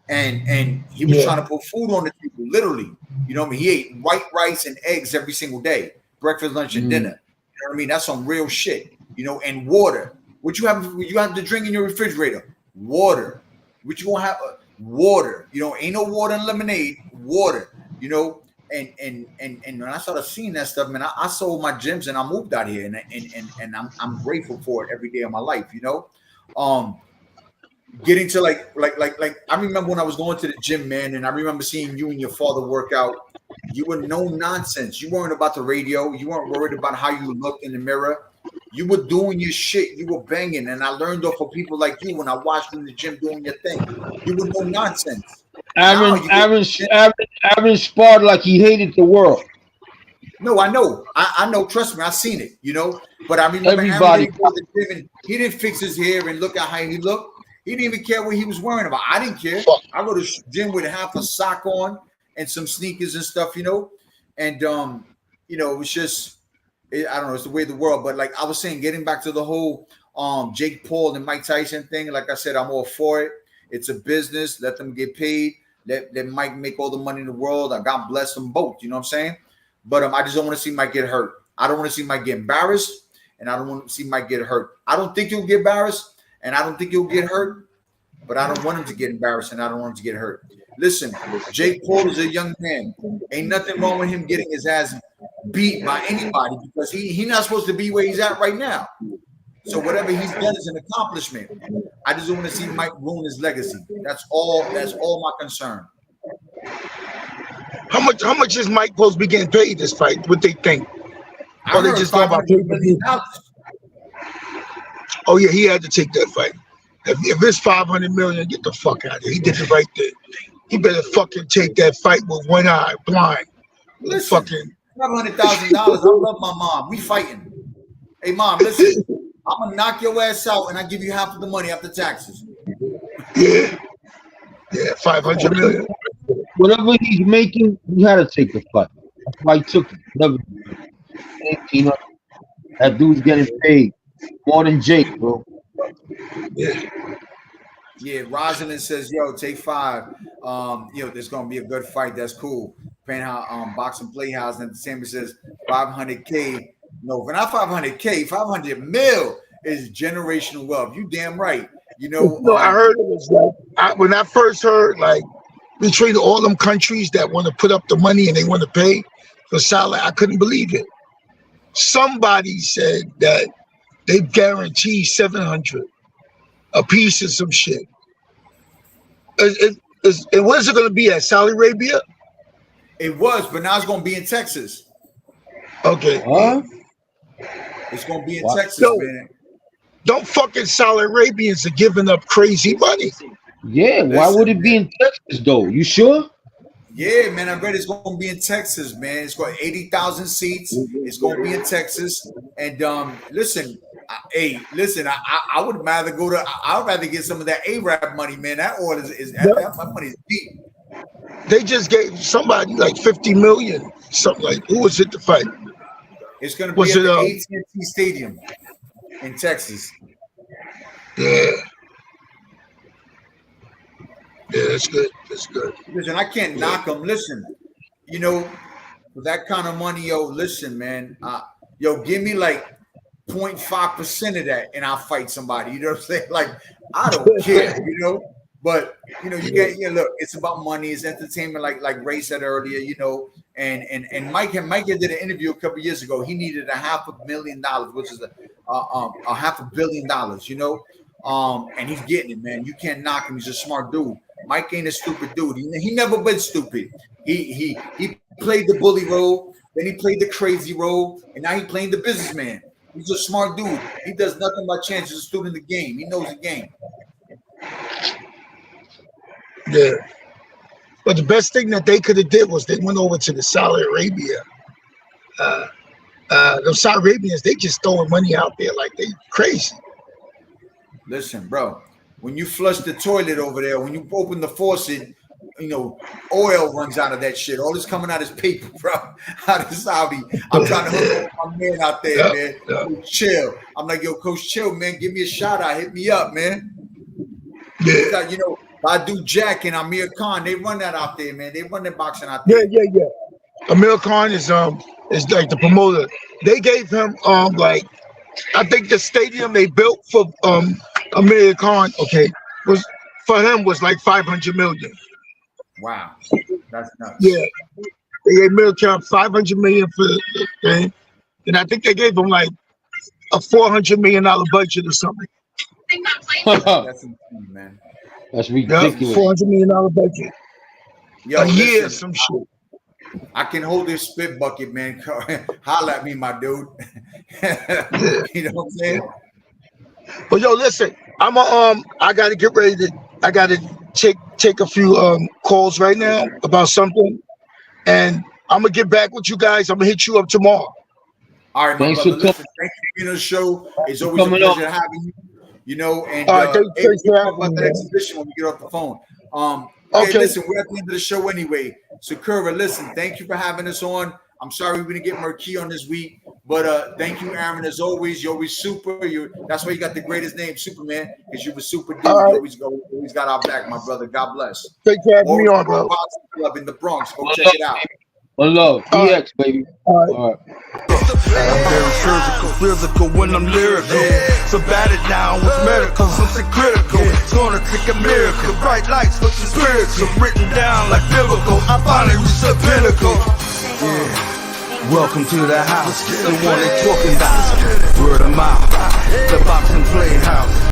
And he was trying to put food on the table, literally. You know what I mean? He ate white rice and eggs every single day, breakfast, lunch, and dinner. You know what I mean? That's some real shit. You know, and water. What you have to drink in your refrigerator? Water. What you gonna have? Water. You know, ain't no water in lemonade. Water. You know. And when I started seeing that stuff, man, I sold my gyms and I moved out here, and I'm grateful for it every day of my life, you know. Getting to like I remember when I was going to the gym, man, and I remember seeing you and your father work out. You were no nonsense. You weren't about the radio. You weren't worried about how you looked in the mirror. You were doing your shit. You were banging, and I learned off of people like you when I watched you in the gym doing your thing. You were no nonsense. Aaron sparred like he hated the world. No, I know. I know. Trust me, I've seen it, you know. But I remember everybody. He didn't fix his hair and look at how he looked. He didn't even care what he was wearing about. I didn't care. I go to the gym with half a sock on and some sneakers and stuff, you know. And you know, it was just I don't know, it's the way of the world. But like I was saying, getting back to the whole Jake Paul and Mike Tyson thing, like I said, I'm all for it. It's a business. Let them get paid. Let Mike make all the money in the world. God bless them both. You know what I'm saying? But I just don't want to see Mike get hurt. I don't want to see Mike get embarrassed, and I don't want to see Mike get hurt. I don't think he'll get embarrassed, and I don't think he'll get hurt. But I don't want him to get embarrassed, and I don't want him to get hurt. Listen, Jake Paul is a young man. Ain't nothing wrong with him getting his ass beat by anybody because he's not supposed to be where he's at right now. So whatever he's done is an accomplishment. I just don't want to see Mike ruin his legacy. That's all my concern. How much is Mike supposed to be getting paid this fight? What they think? Or they just talk about pay-per-view? Oh yeah, he had to take that fight. If it's 500 million, get the fuck out of here. He did it right there. He better fucking take that fight with one eye, blind. Listen, fucking $500,000. I love my mom. We fighting. Hey mom, listen. I'm gonna knock your ass out, and I give you half of the money after taxes. Yeah, 500 million. Whatever he's making, he had to take the fight. That's why he took it. You know, that dude's getting paid more than Jake, bro. Yeah, Rosalind says, yo, take 5. There's gonna be a good fight. That's cool. Boxing Playhouse, and Sammy says 500K. No, for not 500K, 500 mil is generational wealth. You damn right. You know, no, I heard it was like when I first heard like between all them countries that want to put up the money and they want to pay for Salah, I couldn't believe it. Somebody said that they guarantee 700 a piece of some shit. And where's it going to be at? Saudi Arabia? It was, but now it's going to be in Texas. Okay. Huh? It's going to be in Texas, man. Don't fucking Saudi Arabians are giving up crazy money. Yeah, why would it be in Texas though? You sure? Yeah, man, I read it's going to be in Texas, man. It's got 80,000 seats. It's going to be in Texas. And listen, I would rather go to. I'd rather get some of that Arab money, man. That order that money is deep. They just gave somebody like 50 million, something like. Who was it to fight? It's going to be at the AT&T Stadium in Texas. Yeah. Yeah, that's good. That's good. Listen, I can't knock them. Listen, you know, for that kind of money, yo, listen, man. Give me like 0.5% of that and I'll fight somebody. You know what I'm saying? Like, I don't care, you know. But you know, look, it's about money, it's entertainment, like Ray said earlier, you know, and Mike did an interview a couple of years ago. He needed $500,000, which is a $500 million, you know. And he's getting it, man. You can't knock him, he's a smart dude. Mike ain't a stupid dude. He never been stupid. He played the bully role, then he played the crazy role, and now he playing the businessman. He's a smart dude. He does nothing by chance. He's a student of the game. He knows the game. Yeah. But the best thing that they could have did was they went over to the Saudi Arabia. The Saudi Arabians, they just throwing money out there like they crazy. Listen, bro, when you flush the toilet over there, when you open the faucet, you know, oil runs out of that shit. All this coming out is paper, bro. Out of Saudi. I'm trying to hook up my man out there, man. Yep. Chill. I'm like, yo, Coach, chill, man. Give me a shout out. Hit me up, man. Yeah. You know, Badu Jack and Amir Khan, they run that out there, man. They run the boxing out there. Yeah. Amir Khan is like the promoter. They gave him like I think the stadium they built for Amir Khan, was for him was like 500 million. Wow, that's nuts. Yeah, they gave Amir Khan 500 million for the thing, and I think they gave him like a $400 million budget or something. That's insane, man. That's ridiculous. $400 million budget. Yo, listen, some shit. I can hold this spit bucket, man. Holla at me, my dude. You know what I'm saying? But yo, listen, I gotta get ready to. I gotta take a few calls right now about something, and I'm gonna get back with you guys. I'm gonna hit you up tomorrow. All right, my brother. Listen, thank you for being on the show. It's always a pleasure having you. You know, and thanks for having about me, the exhibition when we get off the phone. Okay, listen, we're at the end of the show anyway. Sakura, listen, thank you for having us on. I'm sorry we didn't get MERQUI on this week, but thank you, Aaron, as always. You're always super. That's why you got the greatest name, Superman, because you were super dude. All right. You always got our back, my brother. God bless. Thanks for having me on, bro. Club in the Bronx. Go check it out. One love. EX, baby. All right. All right. I'm very surgical, physical when I'm lyrical. So bat it down with medical, something critical. It's gonna take a miracle. Bright lights, something spiritual, written down like biblical. I finally reached the pinnacle. Yeah. Welcome to the house. The one they talking about. Word